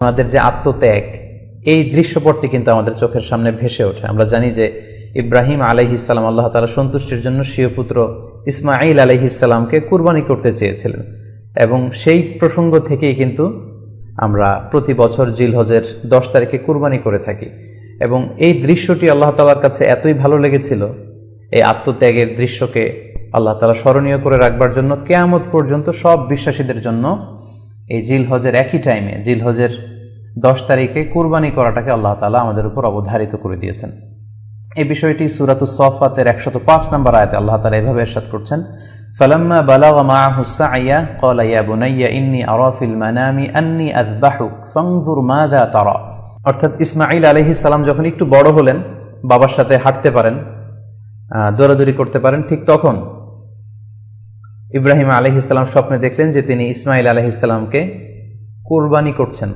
ওনাদের যে আত্মত্যাগ, এই দৃশ্যপটটি কিন্তু আমাদের চোখের সামনে ভেসে ওঠে। আমরা জানি যে ইব্রাহিম আলাইহিস সালাম আল্লাহ তাআলা সন্তুষ্টির জন্য স্বীয় পুত্র ইসমাঈল আলাইহিস সালামকে কুরবানি করতে চেয়েছিলেন, এবং সেই প্রসঙ্গ থেকেই কিন্তু আমরা প্রতি বছর জিলহজের 10 তারিখে কুরবানি করে থাকি। এবং এই দৃশ্যটি আল্লাহ তাআলার কাছে এতই ভালো লেগেছিল, এই আত্মত্যাগের দৃশ্যকে আল্লাহ তাআলা স্মরণীয় করে রাখবার জন্য কিয়ামত পর্যন্ত সব বিশ্বাসীদের জন্য এই জিলহজের একই টাইমে, জিলহজের 10 তারিখে কুরবানি করাটাকে আল্লাহ তাআলা আমাদের উপর অবধারিত করে দিয়েছেন। এই বিষয়টি সূরাতুস সাফফাতের 105 নম্বর আয়াতে আল্লাহ তাআলা এভাবে ইরশাদ করছেন, ফালাম্মা বালাগা মাআহু সা'য়া ক্বালা ইয়া বুনাইয়া ইন্নী আরা ফিল মানামি আন্নী আযবাহুক ফানজুর মাযা তারা। অর্থাৎ ইসমাঈল আলাইহিস সালাম যখন একটু বড় হলেন, বাবার সাথে হাঁটতে পারেন, দৌড়াদৌড়ি করতে পারেন, ঠিক তখন ইব্রাহিম আলাইহিস সালাম স্বপ্নে দেখলেন যে তিনি ইসমাঈল আলাইহিস সালামকে কুরবানি করছেন,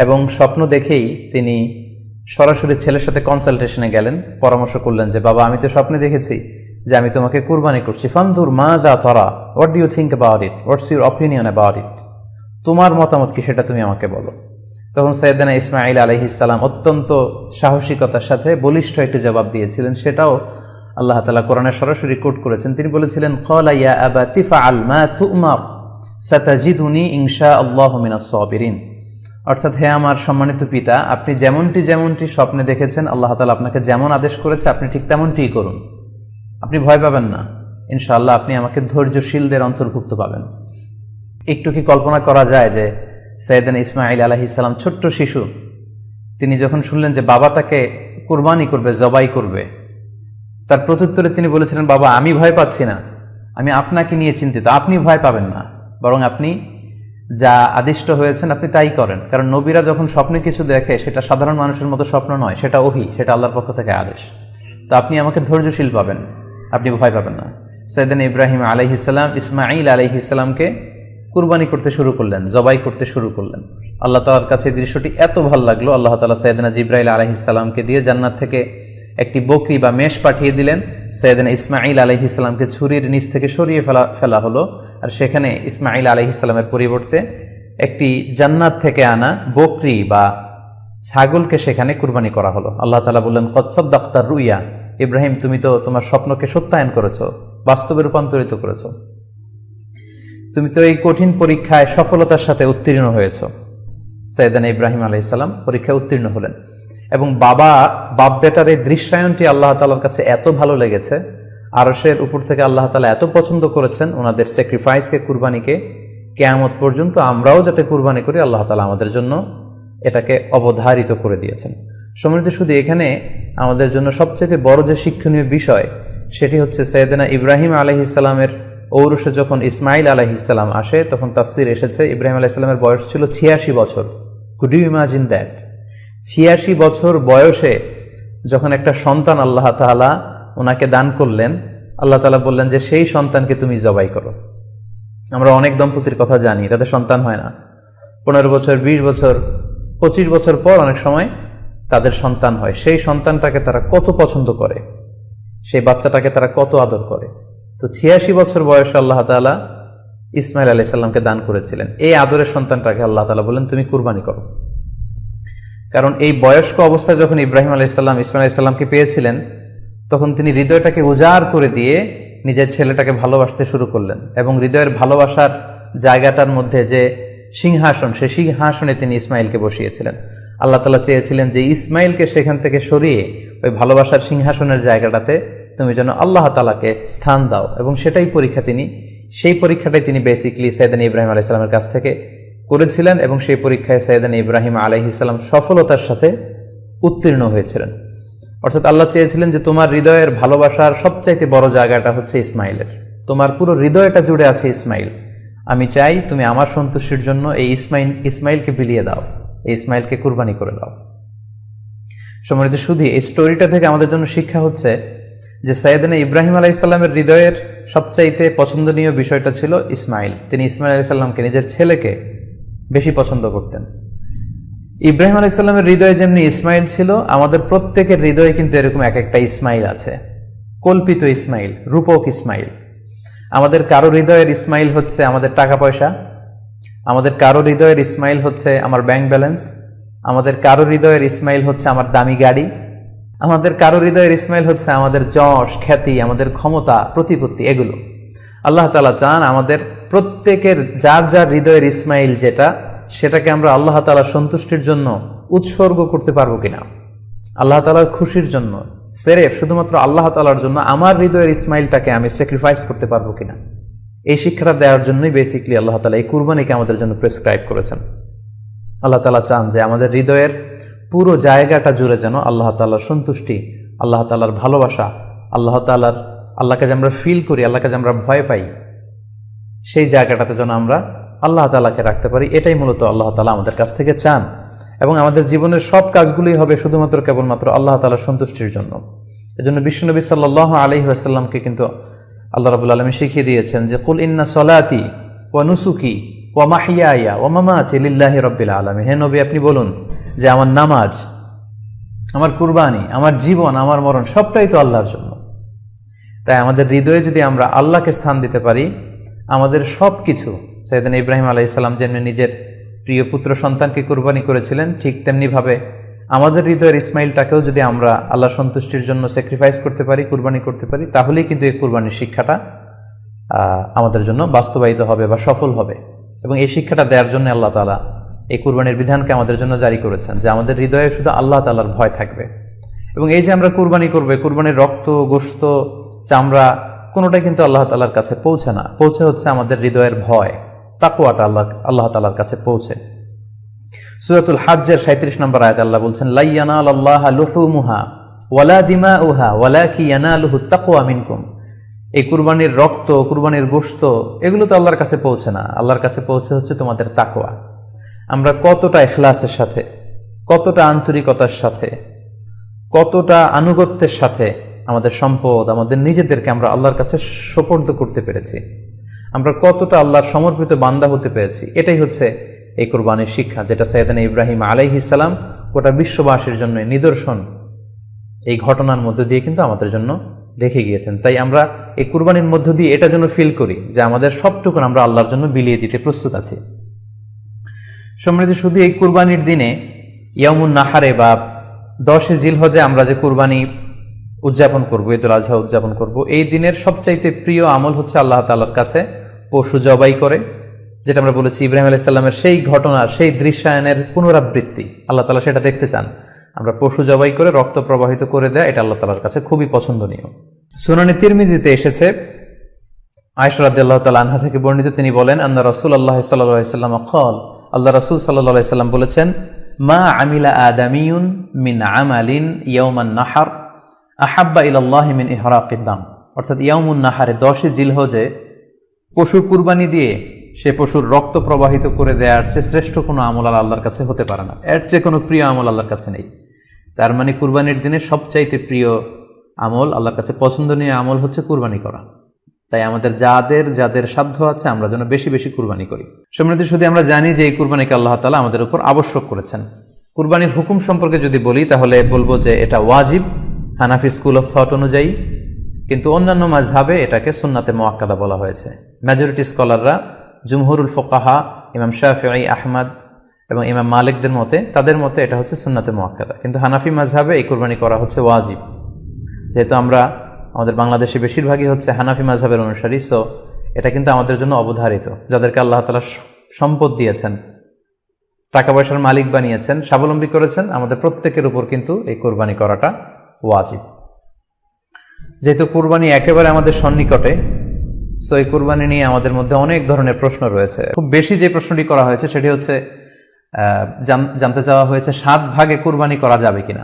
এবং স্বপ্ন দেখেই তিনি সরাসরি ছেলের সাথে কনসালটেশনে গেলেন, পরামর্শ করলেন যে বাবা, আমি তো স্বপ্নে দেখেছি যে আমি তোমাকে কুরবানি করছি, ফানজুর মাযা তারা, what do you think about it, what's your opinion about it, তোমার মতামত কি সেটা তুমি আমাকে বলো। তখন সাইয়েদনা ইসমাঈল আলাইহিস সালাম অত্যন্ত সাহসিকতার সাথে বলিষ্ঠ একটি জবাব দিয়েছিলেন, সেটাও আল্লাহ তাআলা কোরআনে সরাসরি কোট করেছেন। তিনি বলেছিলেন, ক্বালা ইয়া আবাতি ফাআল মা তু'মার সাতাজিদুনি ইনশাআল্লাহু মিনাস সাবিরিন। অর্থাৎ, হে আমার সম্মানিত পিতা, আপনি যেমনটি স্বপ্নে দেখেছেন, আল্লাহ তাআলা আপনাকে যেমন আদেশ করেছে আপনি ঠিক তেমনটিই করুন, আপনি ভয় পাবেন না, ইনশাআল্লাহ আপনি আমাকে ধৈর্যশীলদের অন্তর্ভুক্ত পাবেন। একটু কি কল্পনা করা যায় যে সাইয়েদনা ইসমাঈল আলাইহিস সালাম ছোট্ট শিশু, তিনি যখন শুনলেন যে বাবা তাকে কুরবানি করবে, জবাই করবে, তার প্রত্যুত্তরে তিনি বলেছিলেন, বাবা, আমি ভয় পাচ্ছি না, আমি আপনাকে নিয়ে চিন্তিত, আপনি ভয় পাবেন না, বরং আপনি যা আদিষ্ট হয়েছেন আপনি তাই করেন। কারণ নবীরা যখন স্বপ্নে কিছু দেখে, সেটা সাধারণ মানুষের মতো স্বপ্ন নয়, সেটা ওহী, সেটা আল্লাহর পক্ষ থেকে আদেশ। তো আপনি আমাকে ধৈর্যশীল পাবেন, আপনি ভয় পাবেন না। সাইয়েদনা ইব্রাহিম আলাইহিস সালাম ইসমাঈল আলাইহিস সালামকে কুরবানি করতে শুরু করলেন, জবাই করতে শুরু করলেন। আল্লাহ তাআলার কাছে দৃশ্যটি এত ভালো লাগলো, আল্লাহ তাআলা সাইয়েদনা জিবরাইল আলাইহিস সালামকে দিয়ে জান্নাত থেকে একটি বকরি বা মেষ পাঠিয়ে দিলেন। সাইয়েদনা ইসমাঈল আলাইহিস সালামকে ছুরির নিচ থেকে সরিয়ে ফেলা হলো, আর সেখানে ইসমাঈল আলাইহিস সালামের পরিবর্তে একটি জান্নাত থেকে আনা বকরি বা ছাগলকে সেখানে কুরবানি করা হলো। আল্লাহ তাআলা বললেন, কদ সাদ্দাকতা রুইয়া, ইব্রাহিম, তুমি তো তোমার স্বপ্নকে সত্যায়ন করেছো, বাস্তবে রূপান্তরিত করেছো, তুমি তো এই কঠিন পরীক্ষায় সফলতার সাথে উত্তীর্ণ হয়েছ। সাইয়েদনা ইব্রাহিম আলাইহিস সালাম পরীক্ষায় উত্তীর্ণ হলেন, এবং বাপ বেটার এই দৃশ্যায়নটি আল্লাহ তাআলার কাছে এত ভালো লেগেছে, আরশের উপর থেকে আল্লাহ তাআলা এত পছন্দ করেছেন ওনাদের স্যাক্রিফাইসকে, কুরবানিকে, কিয়ামত পর্যন্ত আমরাও যাতে কুরবানি করি, আল্লাহ তাআলা আমাদের জন্য এটাকে অবধারিত করে দিয়েছেন। সম্মানিত শুধু এখানে আমাদের জন্য সবচেয়ে বড় যে শিক্ষণীয় বিষয়, সেটি হচ্ছে সাইয়েদনা ইব্রাহিম আলাইহিস সালামের ঔরসে যখন ইসমাঈল আলাইহিস সালাম আসে, তখন তাফসীর এসেছে ইব্রাহিম আলাইহিস সালামের বয়স ছিল 86 বছর। Could you imagine that? 86 বছর বয়সে যখন একটা সন্তান আল্লাহ তাআলা ওনাকে দান করলেন, আল্লাহ তাআলা বললেন যে সেই সন্তানকে তুমি জবাই করো। আমরা অনেক দম্পতির কথা জানি, তাদের সন্তান হয় না, 15 বছর, 20 বছর, 25 বছর পর অনেক সময় তাদের সন্তান হয়। সেই সন্তানটাকে তারা কত পছন্দ করে, সেই বাচ্চাটাকে তারা কত আদর করে। তো 86 বছর বয়সে আল্লাহ তাআলা ইসমাঈল আলাইহিস সালামকে দান করেছিলেন। এই আদরের সন্তানটাকে আল্লাহ তাআলা বলেন, তুমি কুরবানি করো। কারণ এই বয়স্ক অবস্থায় যখন ইব্রাহিম আলাইহিস সালাম ইসমাঈল আলাইহিস সালামকে পেয়েছিলেন, তখন তিনি হৃদয়টাকে উজাড় করে দিয়ে নিজের ছেলেটাকে ভালোবাসতে শুরু করলেন, এবং হৃদয়ের ভালোবাসার জায়গাটার মধ্যে যে সিংহাসন, সেই সিংহাসনে তিনি ইসমাঈলকে বসিয়েছিলেন। আল্লাহ তাআলা চেয়েছিলেন যে ইসমাঈলকে সেখান থেকে সরিয়ে ওই ভালোবাসার সিংহাসনের জায়গাটাতে তুমি যেন আল্লাহ তাআলাকে স্থান দাও, এবং সেই পরীক্ষাটাই তিনি বেসিক্যালি সাইয়েদনা ইব্রাহিম আলাইহিস সালামের কাছ থেকে করেছিলেন, এবং সেই পরীক্ষায় সাইয়েদনা ইব্রাহিম আলাইহিস সালাম সফলতার সাথে উত্তীর্ণ হয়েছিলেন। অর্থাৎ আল্লাহ চেয়েছিলেন যে তোমার হৃদয়ের ভালোবাসার সবচাইতে বড় জায়গাটা হচ্ছে ইসমাঈলের, তোমার পুরো হৃদয়টা জুড়ে আছে ইসমাঈল। আমি চাই তুমি আমার সন্তুষ্টির জন্য এই ইসমাঈলকে বিলিয়ে দাও, এই ইসমাঈলকে কুরবানি করে দাও। সম্মানিত শুধু এই স্টোরিটা থেকে আমাদের জন্য শিক্ষা হচ্ছে যে সাইয়েদনা ইব্রাহিম আলাইহিস সালামের হৃদয়ের সবচাইতে পছন্দনীয় বিষয়টা ছিল ইসমাঈল। তিনি ইসমাঈল আলাইহিস সালামকে, নিজের ছেলেকে বেশি পছন্দ করতেন। ইব্রাহিম আলাইহিস সালামের হৃদয়ে যেমনি ইসমাঈল ছিল, আমাদের প্রত্যেকের হৃদয়ে কিন্তু এরকম এক একটা ইসমাঈল আছে, কল্পিত ইসমাঈল, রূপক ইসমাঈল। আমাদের কারো হৃদয়ের ইসমাঈল হচ্ছে আমাদের টাকা পয়সা, আমাদের কারো হৃদয়ের ইসমাইল হচ্ছে আমার ব্যাংক ব্যালেন্স, আমাদের কারো হৃদয়ের ইসমাইল হচ্ছে আমার দামি গাড়ি, আমাদের কারো হৃদয়ের ইসমাইল হচ্ছে আমাদের যশ খ্যাতি, আমাদের ক্ষমতা প্রতিপত্তি। এগুলো আল্লাহ তাআলা চান আমাদের প্রত্যেকের যার যার হৃদয়ের ইসমাইল যেটা, সেটাকে আমরা আল্লাহ তাআলার সন্তুষ্টির জন্য উৎসর্গ করতে পারবো কিনা, আল্লাহ তাআলার খুশির জন্য সেরেফ শুধুমাত্র আল্লাহ তাআলার জন্য আমার হৃদয়ের ইসমাইলটাকে আমি স্যাক্রিফাইস করতে পারবো কিনা। এই শিক্ষাটা দেওয়ার জন্যই বেসিক্যালি আল্লাহ তাআলা এই কুরবানিকে আমাদের জন্য প্রেসক্রাইব করেছেন। আল্লাহ তাআলা চান যে আমাদের হৃদয়ের পুরো জায়গাটা জুড়ে যেন আল্লাহ তাআলার সন্তুষ্টি, আল্লাহ তাআলার ভালোবাসা, আল্লাহকে যে আমরা ফিল করি, আল্লাহকে যে আমরা ভয় পাই, সেই জায়গাটাতে যেন আমরা আল্লাহ তাআলাকে রাখতে পারি। এটাই মূলত আল্লাহ তাআলা আমাদের কাছ থেকে চান। এবং আমাদের জীবনের সব কাজগুলোই হবে শুধুমাত্র কেবলমাত্র আল্লাহ তাআলার সন্তুষ্টির জন্য। এজন্য বিশ্বনবী সাল্লাল্লাহু আলাইহি ওয়াসাল্লামকে কিন্তু আল্লাহ রাব্বুল আলামিন শিখিয়ে দিয়েছেন যে কুল ইন্না সলাতি ওয়া নুসুকি ওয়া মাহইয়ায়া ওয়া মামাতি লিল্লাহি রাব্বিল আলামিন। হে নবী, আপনি বলুন যে আমার নামাজ, আমার কুরবানি, আমার জীবন, আমার মরণ সবটাই তো আল্লাহর জন্য। তাই আমাদের হৃদয়ে যদি আমরা আল্লাহকে স্থান দিতে পারি, আমাদের সব কিছু, সাইয়েদনা ইব্রাহিম আলাইহিস সালাম যেমনি নিজের প্রিয় পুত্র সন্তানকে কুরবানি করেছিলেন, ঠিক তেমনিভাবে আমাদের হৃদয়ের ইসমাইলটাকেও যদি আমরা আল্লাহ সন্তুষ্টির জন্য স্যাক্রিফাইস করতে পারি, কুরবানি করতে পারি, তাহলেই কিন্তু এই কুরবানির শিক্ষাটা আমাদের জন্য বাস্তবায়িত হবে বা সফল হবে। এবং এই শিক্ষাটা দেওয়ার জন্য আল্লাহ তাআলা এই কুরবানির বিধানকে আমাদের জন্য জারি করেছেন যে আমাদের হৃদয়ে শুধু আল্লাহ তাআলার ভয় থাকবে। এবং এই যে আমরা কুরবানি করবে, কুরবানির রক্ত, গোশত, চামড়া কোনোটাই কিন্তু আল্লাহ তাআলার কাছে পৌঁছে না, পৌঁছে হচ্ছে আমাদের হৃদয়ের ভয়, তাকওয়াটা আল্লাহ তাআলার কাছে পৌঁছে। সূরাতুল হজ্জের 37 নম্বর আয়াতে আল্লাহ বলছেন লা ইয়ানালাল্লাহা লুহুমুহা ওয়ালা দিমাউহা ওয়ালাকি ইয়ানালুহুত তাকওয়া মিনকুম। এই কুরবানির রক্ত, কুরবানির গোশত এগুলো তো আল্লাহর কাছে পৌঁছে না, আল্লাহর কাছে পৌঁছে হচ্ছে তোমাদের তাকওয়া। আমরা কতটা ইখলাসের সাথে, কতটা আন্তরিকতার সাথে, কতটা আনুগত্যের সাথে আমাদের সম্পদ, আমাদের নিজেদেরকে আমরা আল্লাহর কাছে সোপর্দ করতে পেরেছি, আমরা কতটা আল্লাহর সমর্পিত বান্দা হতে পেরেছি, এটাই হচ্ছে এই কুরবানির শিক্ষা, যেটা সাইয়েদনা ইব্রাহিম আলাইহিস সালাম গোটা বিশ্ববাসীর জন্য নিদর্শন এই ঘটনার মধ্য দিয়ে কিন্তু আমাদের জন্য রেখে গিয়েছেন। তাই আমরা এই কুরবানির মধ্য দিয়ে এটা যেন ফিল করি যে আমাদের সবটুকুন আমরা আল্লাহর জন্য বিলিয়ে দিতে প্রস্তুত আছি। সম্মানিত, শুধু এই কুরবানির দিনে ইয়ামুন নাহারে বা 10 জিলহজে আমরা যে কুরবানি উদযাপন করবো, ঈদুল আজহা উদযাপন করব, এই দিনের সবচাইতে প্রিয় আমল হচ্ছে আল্লাহ তাআলার কাছে পশু জবাই করে, যেটা আমরা বলেছি ইব্রাহিম আলাইহিস সালামের সেই ঘটনার, সেই দৃশ্যায়নের পুনরাবৃত্তি। আল্লাহ তাআলা সেটা দেখতে চান, আমরা পশু জবাই করে রক্ত প্রবাহিত করে দেয়, এটা আল্লাহ তাআলার কাছে খুবই পছন্দনীয়। সুনানে তিরমিজিতে এসেছে, আয়েশা রাদিয়াল্লাহু তাআলা আনহা থেকে বর্ণিত, তিনি বলেন আন্না রাসূলুল্লাহ সাল্লাল্লাহু আলাইহি ওয়াসাল্লাম ক্বাল, আল্লাহ রাসূল সাল্লাল্লাহু আলাইহি ওয়াসাল্লাম বলেছেন মা আমিলা আদামিয়ুন মিন আমালিন ইয়াউমান নাহার আহাব্বা ইলাল্লাহি মিন ইহরাকিদ দাম। অর্থাৎ ইয়াউমুন নাহারে 10 জিলহজে পশুর কুরবানি দিয়ে সে পশুর রক্ত প্রবাহিত করে দেওয়ার চেয়ে শ্রেষ্ঠ কোনো আমল আল্লাহর কাছে হতে পারে না, এর চেয়ে কোনো প্রিয় আমল আল্লাহর কাছে নেই। তার মানে কুরবানির দিনে সবচাইতে প্রিয় আমল, আল্লাহর কাছে পছন্দনীয় আমল হচ্ছে কুরবানি করা। তাই আমাদের যাদের সাধ্য আছে আমরা যেন বেশি বেশি কুরবানি করি। সম্মানিত, শুধু আমরা জানি যে এই কুরবানিকে আল্লাহ তাআলা আমাদের উপর আবশ্যক করেছেন। কুরবানির হুকুম সম্পর্কে যদি বলি তাহলে বলবো যে এটা ওয়াজিব হানাফি স্কুল অফ থট অনুযায়ী, কিন্তু অন্যান্য মাযহাবে এটাকে সুন্নাতে মুআক্কাদা বলা হয়েছে। মেজরিটি স্কলাররা, জুমহুরুল ফুকাহা, ইমাম শাফিঈ, আহমদ এবং ইমাম মালিকদের মতে, তাদের মতে এটা হচ্ছে সুন্নাতে মুআক্কাদা। কিন্তু হানাফি মাযহাবে এই কুরবানি করা হচ্ছে ওয়াজিব। যেহেতু আমাদের বাংলাদেশে বেশিরভাগই হচ্ছে হানাফি মাযহাবের অনুসারী, সো এটা কিন্তু আমাদের জন্য অবধারিত। যাদেরকে আল্লাহ তাআলা সম্পদ দিয়েছেন, টাকা পয়সার মালিক বানিয়েছেন, স্বাবলম্বী করেছেন, আমাদের প্রত্যেকের উপর কিন্তু এই কুরবানি করাটা ওয়াজিব। যেহেতু কুরবানি একেবারে আমাদের সন্নিকটে, সো এই কুরবানি নিয়ে আমাদের মধ্যে অনেক ধরনের প্রশ্ন রয়েছে। খুব বেশি যে প্রশ্নটি করা হয়েছে সেটি হচ্ছে জানতে চাওয়া হয়েছে 7 ভাগে কুরবানি করা যাবে কিনা।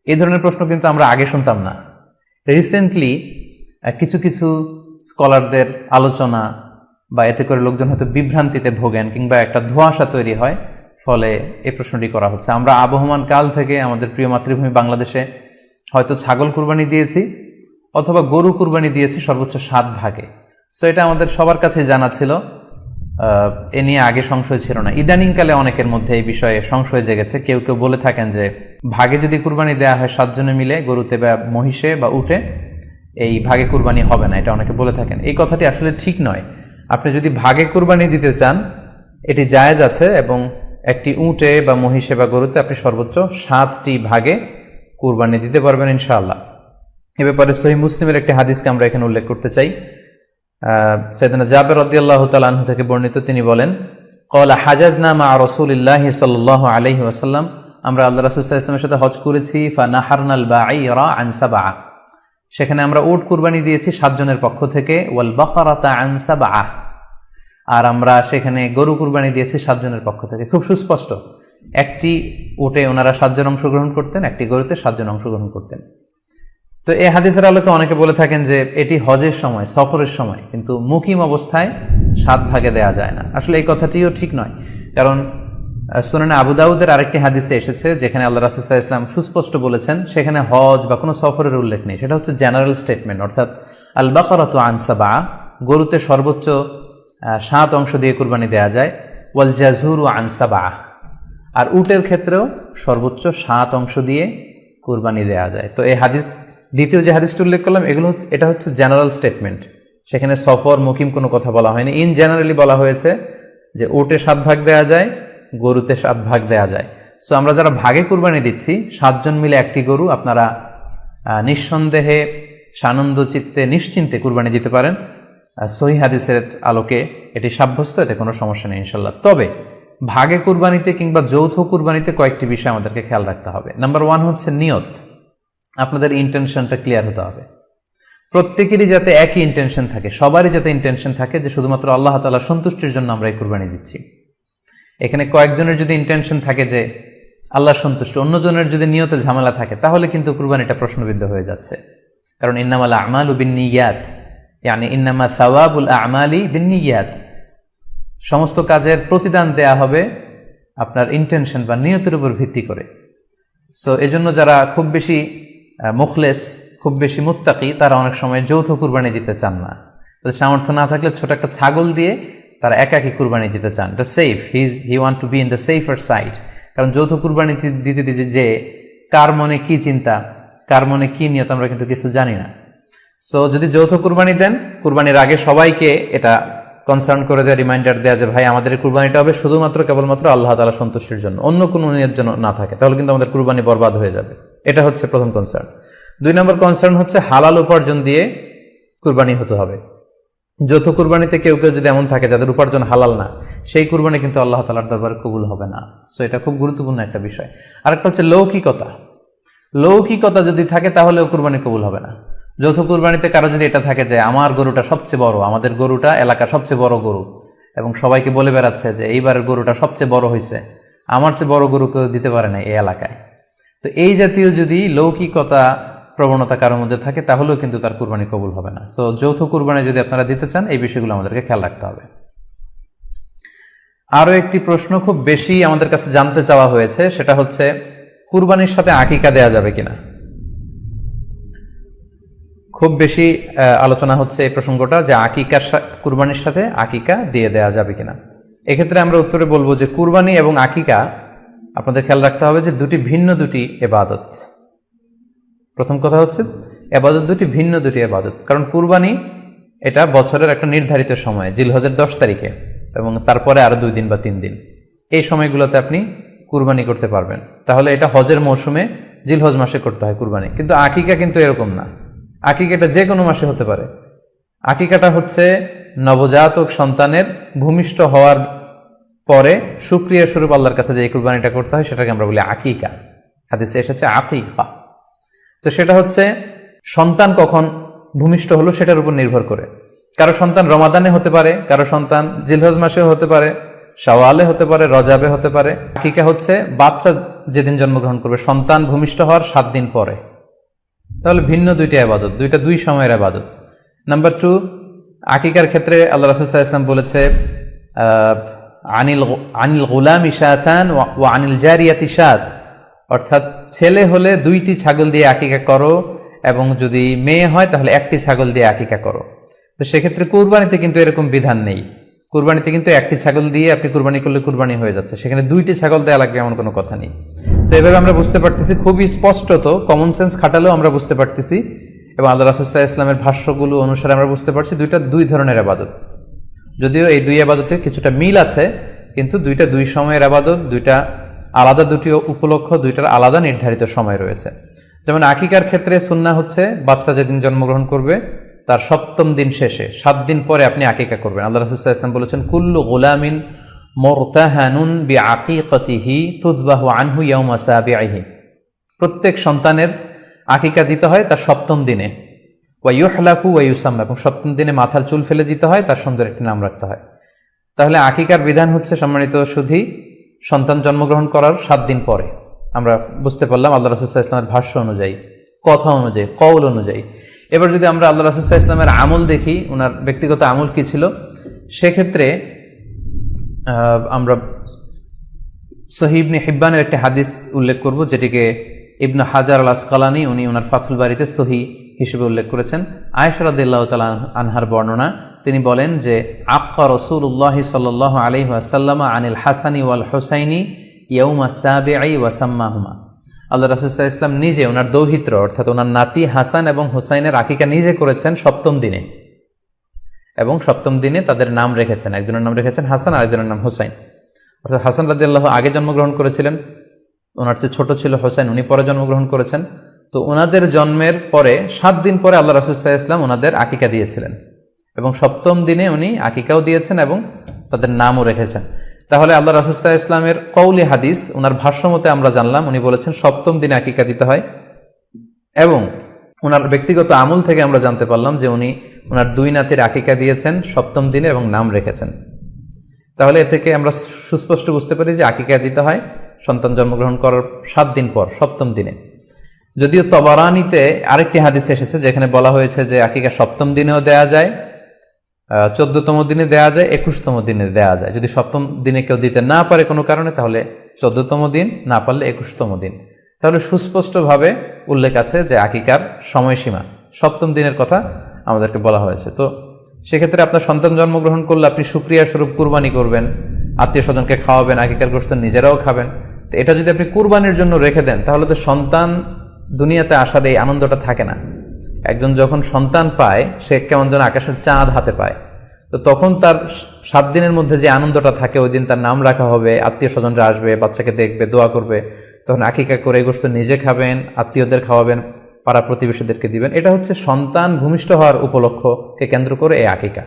এই ধরনের প্রশ্ন কিন্তু আমরা আগে শুনতাম না। রিসেন্টলি কিছু কিছু স্কলারদের আলোচনা বা এতে করে লোকজন হয়তো বিভ্রান্তিতে ভোগেন কিংবা একটা ধোঁয়াশা তৈরি হয়, ফলে এই প্রশ্নটি করা হচ্ছে। আমরা আবহমান কাল থেকে আমাদের প্রিয় মাতৃভূমি বাংলাদেশে হয়তো ছাগল কুরবানি দিয়েছি অথবা গরু কুরবানি দিয়েছি সর্বোচ্চ 7 ভাগে। সো এটা আমাদের সবার কাছে জানা ছিল, এ নিয়ে আগে সংশয় ছিল না। ইদানিংকালে অনেকের মধ্যে এই বিষয়ে সংশয় জেগেছে। কেউ কেউ বলে থাকেন যে ভাগে যদি কুরবানি দেওয়া হয় 7 জনে মিলে, গরুতে বা মহিষে বা উটে, এই ভাগে কুরবানি হবে না, এটা অনেকে বলে থাকেন। এই কথাটি আসলে ঠিক নয়। আপনি যদি ভাগে কুরবানি দিতে চান এটি জায়েজ আছে এবং একটি উটে বা মহিষে বা গরুতে আপনি সর্বোচ্চ 7টি ভাগে কুরবানি দিতে পারবেন ইনশাআল্লাহ। এ ব্যাপারে সহিহ মুসলিমের একটি হাদিসকে আমরা এখানে উল্লেখ করতে চাই। সাইয়েদনা জাবের রাদিয়াল্লাহু তাআলা আনহু থেকে বর্ণিত, তিনি বলেন, ক্বালা হাজাজনা মা রাসূলিল্লাহি সাল্লাল্লাহু আলাইহি ওয়াসাল্লাম, আমরা আল্লাহ রাসূল সাল্লাল্লাহু আলাইহি ওয়াসাল্লামের সাথে হজ করেছি। ফানাহারনাল বাঈরা আন সাবআ, সেখানে আমরা উট কুরবানি দিয়েছি 7 জনের পক্ষ থেকে। ওয়াল বাকারাতা আন সাবআ, আর আমরা সেখানে গরু কুরবানি দিয়েছি 7 জনের পক্ষ থেকে। খুব সুস্পষ্ট, একটি উটে ওনারা 7 জন অংশগ্রহণ করতেন, একটি গরুতে 7 জন অংশগ্রহণ করতেন। তো এই হাদিসের আলোকে অনেকে বলে থাকেন যে এটি হজের সময়, সফরের সময়, কিন্তু মুকিম অবস্থায় 7 ভাগে দেয়া যায় না। আসলে এই কথাটিও ঠিক নয়, কারণ সুনানে আবু দাউদের আরেকটি হাদিসে এসেছে যেখানে আল্লাহ রাসূল সাল্লাল্লাহু আলাইহি ওয়াসাল্লাম সুস্পষ্ট বলেছেন, সেখানে হজ বা কোনো সফরের উল্লেখ নেই। সেটা হচ্ছে জেনারেল স্টেটমেন্ট, অর্থাৎ আল বাকারাতু আন সাবআ, গরুতে সর্বোচ্চ 7 অংশ দিয়ে কুরবানি দেয়া যায়। ওয়াল জাযুরু আন সাবআ, আর উটের ক্ষেত্রেও সর্বোচ্চ 7 অংশ দিয়ে কুরবানি দেয়া যায়। তো এই হাদিস, দ্বিতীয় যে হাদিসটি উল্লেখ করলাম, এটা হচ্ছে জেনারেল স্টেটমেন্ট, সেখানে সফর মুকিম কোনো কথা বলা হয়নি। ইন জেনারেলি বলা হয়েছে যে উটে 7 ভাগ দেয়া যায়, গরুতে 7 ভাগ দেয়া যায়। সো আমরা যারা ভাগে কুরবানি দিচ্ছি, 7 জন মিলে একটি গরু, আপনারা নিঃসন্দেহে সানন্দ চিত্তে নিশ্চিন্তে কুরবানি দিতে পারেন। সহিহ হাদিসের আলোকে এটি সাব্যস্ত, এতে কোনো সমস্যা নেই ইনশাল্লাহ। তবে ভাগে কুরবানিতে কিংবা যৌথ কুরবানিতে কয়েকটি বিষয় আমাদেরকে খেয়াল রাখতে হবে। নাম্বার 1 হচ্ছে নিয়ত। আপনাদের ইন্টেনশনটা ক্লিয়ার হতে হবে। প্রত্যেকেরই যাতে একই ইন্টেনশন থাকে, সবারই যাতে ইন্টেনশন থাকে যে শুধুমাত্র আল্লাহ তাআলার সন্তুষ্টির জন্য আমরা এই কুরবানি দিচ্ছি। এখানে কয়েকজনের যদি ইন্টেনশন থাকে যে আল্লাহর সন্তুষ্টি, অন্যজনের যদি নিয়তে ঝামেলা থাকে, তাহলে কিন্তু কুরবানিটা প্রশ্নবিদ্ধ হয়ে যাচ্ছে। কারণ ইন্নামাল আমালু বিন্নিয়াত, ইয়ানি ইন্নামা সাওয়াবুল আমালি বিন্নিয়াত, সমস্ত কাজের প্রতিদান দেয়া হবে আপনার ইন্টেনশন বা নিয়তের উপর ভিত্তি করে। সো এজন্য যারা খুব বেশি মুখলেস, খুব বেশি মুত্তাকি, তারা অনেক সময় যৌথ কুরবানি দিতে চান না। তাদের সামর্থ্য না থাকলে ছোট একটা ছাগল দিয়ে তারা একাকি কুরবানি দিতে চান। এটা safe, he want to be in the safer side. কারণ যৌথ কুরবানি দিতে দিতে যে কার মনে কি চিন্তা, কার মনে কি নিয়ত, আমরা কিন্তু কিছু জানি না। সো যদি যৌথ কুরবানি দেন, কুরবানির আগে সবাইকে এটা কনসার্ন করে দেওয়া, রিমাইন্ডার দেওয়া যে ভাই আমাদের কুরবানিটা হবে শুধুমাত্র কেবলমাত্র আল্লাহ তাআলা সন্তুষ্টির জন্য, অন্য কোনো নিয়ত যেন না থাকে, তাহলে কিন্তু আমাদের কুরবানি বরবাদ হয়ে যাবে। এটা হচ্ছে প্রথম কনসার্ন। 2 নম্বর কনসার্ন হচ্ছে হালাল উপার্জন দিয়ে কুরবানি হতে হবে। যৌথ কুরবানিতে কেউ কেউ যদি এমন থাকে যাদের উপার্জন হালাল না, সেই কুরবানি কিন্তু আল্লাহ তাআলার দরবারে কবুল হবে না। সো এটা খুব গুরুত্বপূর্ণ একটা বিষয়। আরেকটা হচ্ছে লৌকিকতা। লৌকিকতা যদি থাকে তাহলেও কুরবানি কবুল হবে না। যৌথ কুরবানিতে কারো যদি এটা থাকে যে আমার গরুটা সবচেয়ে বড়, আমাদের গরুটা এলাকার সবচেয়ে বড় গরু, এবং সবাইকে বলে বেড়াচ্ছে যে এইবারের গরুটা সবচেয়ে বড় হয়েছে, আমার চেয়ে বড় গরু কেউ দিতে পারে না এই এলাকায়। তো এই জাতীয় যদি লৌকিকতা প্রবণতা কারোর মধ্যে থাকে, তাহলেও কিন্তু তার কুরবানি কবুল হবে না। সো যৌথ কুরবানি যদি আপনারা দিতে চান, এই বিষয়গুলো আমাদেরকে খেয়াল রাখতে হবে। আরও একটি প্রশ্ন খুব বেশি আমাদের কাছে জানতে চাওয়া হয়েছে, সেটা হচ্ছে কুরবানির সাথে আকিকা দেয়া যাবে কিনা। খুব বেশি আলোচনা হচ্ছে এই প্রসঙ্গটা যে কুরবানির সাথে আকিকা দিয়ে দেয়া যাবে কিনা। এক্ষেত্রে আমরা উত্তরে বলবো যে কুরবানি এবং আকিকা আপনাদের খেয়াল রাখতে হবে যে ভিন্ন দুটি ইবাদত। প্রথম কথা হচ্ছে ইবাদত ভিন্ন দুটি ইবাদত। কারণ কুরবানি এটা বছরের একটা নির্ধারিত সময়, জিলহজের 10 তারিখে, এবং তারপরে আরো 2 দিন বা 3 দিন, এই সময়গুলোতে আপনি কুরবানি করতে পারবেন। তাহলে এটা হজের মৌসুমে জিলহজ মাসে করতে হয় কুরবানি। কিন্তু আকিকা কিন্তু এরকম না। আকিকাটা যে কোনো মাসে হতে পারে। আকিকাটা হচ্ছে নবজাতক সন্তানের ভূমিষ্ঠ হওয়ার পরে শুকরিয়া স্বরূপ আল্লাহর কাছে যে কুরবানিটা করতে হয়, সেটাকে আমরা বলি আকিকা। হাদিসে এসেছে আকিকা। তো সেটা হচ্ছে সন্তান কখন ভূমিষ্ঠ হলো সেটার উপর নির্ভর করে। কারো সন্তান রমাদানে হতে পারে, কারো সন্তান জিলহজ মাসেও হতে পারে, শাওয়ালে হতে পারে, রজাবে হতে পারে। আকিকা হচ্ছে বাচ্চা যেদিন জন্মগ্রহণ করবে, সন্তান ভূমিষ্ঠ হওয়ার 7 দিন পরে। তাহলে ভিন্ন দুইটা ইবাদত, দুই সময়ের ইবাদত। নাম্বার 2, আকিকার ক্ষেত্রে আল্লাহ রাসূল সাল্লাল্লাহু আলাইহি ওয়াসাল্লাম বলেছে আনিল গুলামি শাতান ওয়া আনিল জারিয়াতি শাত, অর্থাৎ ছেলে হলে 2টি ছাগল দিয়ে আকিকা করো, এবং যদি মেয়ে হয় তাহলে 1টি ছাগল দিয়ে আকিকা করো। তো সেক্ষেত্রে কুরবানিতে কিন্তু এরকম বিধান নেই। কুরবানিতে কিন্তু 1টি ছাগল দিয়ে আপনি কুরবানি করলে কুরবানি হয়ে যাচ্ছে, সেখানে 2টি ছাগল দেওয়া লাগবে এমন কোনো কথা নেই। তো এভাবে আমরা বুঝতে পারতেছি, খুবই স্পষ্টত কমন সেন্স খাটালেও আমরা বুঝতে পারতেছি, এবং আল্লাহ রাসূল সাল্লাল্লাহু আলাইহি ওয়াসাল্লামের ভাষ্যগুলো অনুসারে আমরা বুঝতে পারছি দুই ধরনের ইবাদত। যদিও এই 2 ইবাদতে কিছুটা মিল আছে, কিন্তু দুইটা দুই সময়ের আবাদত, দুইটা আলাদা, দুটি উপলক্ষ, দুইটার আলাদা নির্ধারিত সময় রয়েছে। যেমন আকিকার ক্ষেত্রে সুন্নাহ হচ্ছে বাচ্চা যেদিন জন্মগ্রহণ করবে তার 7ম দিন শেষে 7 দিন পরে আপনি আকিকা করবেন। আল্লাহ রাসূল সাল্লাল্লাহু আলাইহি ওয়াসাল্লাম বলেছেন, কুল্লু গুলামিন মুরতাহানুন বিআকিকাতিহি তুযবাহু আনহু ইয়াওমা সাবিহি। প্রত্যেক সন্তানের আকিকা দিতে হয় তার 7ম দিনে, ওয়া ইউহলাকু ওয়া ইউসাম্মা, এবং 7ম দিনে মাথার চুল ফেলে দিতে হয়, তার সুন্দর একটি নাম রাখতে হয়। তাহলে আকিকার বিধান হচ্ছে সম্মানিত সুধী সন্তান জন্মগ্রহণ করার 7 দিন পরে। আমরা বুঝতে পারলাম আল্লাহ রাসূল সাল্লাল্লাহু আলাইহি ওয়াসাল্লামের ভাষ্য অনুযায়ী, কথা অনুযায়ী, কওল অনুযায়ী। এবার যদি আমরা আল্লাহ রাসূল সাল্লাল্লাহু আলাইহি ওয়াসাল্লামের আমল দেখি, ওনার ব্যক্তিগত আমল কি ছিল, সেক্ষেত্রে আমরা সহিহ ইবনে হিব্বানের একটি হাদিস উল্লেখ করব, যেটিকে ইবনে হাজার আল আসকালানি উনি ওনার ফাথুল বারিতে সহিহ হিসেবে উল্লেখ করেছেন। আয়েশা রাদিয়াল্লাহু তাআলা আনহার বর্ণনা, তিনি বলেন যে আক্কা রাসূলুল্লাহ সাল্লাল্লাহু আলাইহি ওয়াসাল্লাম আনিল হাসানি ওয়াল হুসাইনি ইয়াউমা সাবিঈ ওয়া সাম্মাহুমা। আল্লাহ রাসূল সাল্লাল্লাহু আলাইহি ওয়াসাল্লাম নিজে ওনার দৌহিত্র অর্থাৎ ওনার নাতি হাসান এবং হুসাইনের আকিকা নিজে করেছেন 7ম দিনে, এবং 7ম দিনে তাদের নাম রেখেছেন। একজনের নাম রেখেছেন হাসান, আরেকজনের নাম হুসাইন। অর্থাৎ হাসান রাদিয়াল্লাহু আগে জন্মগ্রহণ করেছিলেন, ওনার চেয়ে ছোট ছিল হুসাইন, উনি পরে জন্মগ্রহণ করেছেন। তো ওনাদের জন্মের পরে 7 দিন পরে আল্লাহ রাসূল সাল্লাল্লাহু আলাইহি ওয়াসাল্লাম ওনাদের আকিকা দিয়েছিলেন, এবং 7ম দিনে উনি আকিকাও দিয়েছেন এবং তাদের নামও রেখেছেন। তাহলে আল্লাহ রাসূল সাল্লাল্লাহু আলাইহি ওয়াসাল্লামের কওলি হাদিস, ওনার ভাষ্যমতে আমরা জানলাম উনি বলেছেন 7ম দিনে আকিকা দিতে হয়, এবং ওনার ব্যক্তিগত আমল থেকে আমরা জানতে পারলাম যে উনি ওনার 2 নাতির আকিকা দিয়েছেন 7ম দিনে এবং নাম রেখেছেন। তাহলে এ থেকে আমরা সুস্পষ্ট বুঝতে পারি যে আকিকা দিতে হয় সন্তান জন্মগ্রহণ করার 7 দিন পর, 7ম দিনে। যদিও তবারানিতে আরেকটি হাদিস এসেছে যেখানে বলা হয়েছে যে আকিকা 7ম দিনেও দেয়া যায়, 14তম দিনে দেয়া যায়, 21তম দিনে দেয়া যায়। যদি 7ম দিনে কেউ দিতে না পারে কোনো কারণে, তাহলে 14তম দিন, না পারলে 21তম দিন। তাহলে সুস্পষ্টভাবে উল্লেখ আছে যে আকিকার সময়সীমা 7ম দিনের কথা আমাদেরকে বলা হয়েছে। তো সেক্ষেত্রে আপনার সন্তান জন্মগ্রহণ করলে আপনি শুকরিয়া স্বরূপ কুরবানি করবেন, আত্মীয় স্বজনকে খাওয়াবেন, আকিকার গোশত নিজেরাও খাবেন। তো এটা যদি আপনি কুরবানির জন্য রেখে দেন, তাহলে তো সন্তান দুনিয়াতে আসার এই আনন্দটা থাকে না। একজন যখন সন্তান পায়, সে কেমন যেন আকাশের চাঁদ হাতে পায়। তো তখন তার 7 দিনের মধ্যে যে আনন্দটা থাকে, ওই দিন তার নাম রাখা হবে, আত্মীয় স্বজনরা আসবে, বাচ্চাকে দেখবে, দোয়া করবে, তখন আকিকা করে গোশত নিজে খাবেন, আত্মীয়দের খাওয়াবেন, পাড়া প্রতিবেশীদেরকে দিবেন। এটা হচ্ছে সন্তান ভূমিষ্ঠ হওয়ার উপলক্ষকে কেন্দ্র করে এই আকিকা।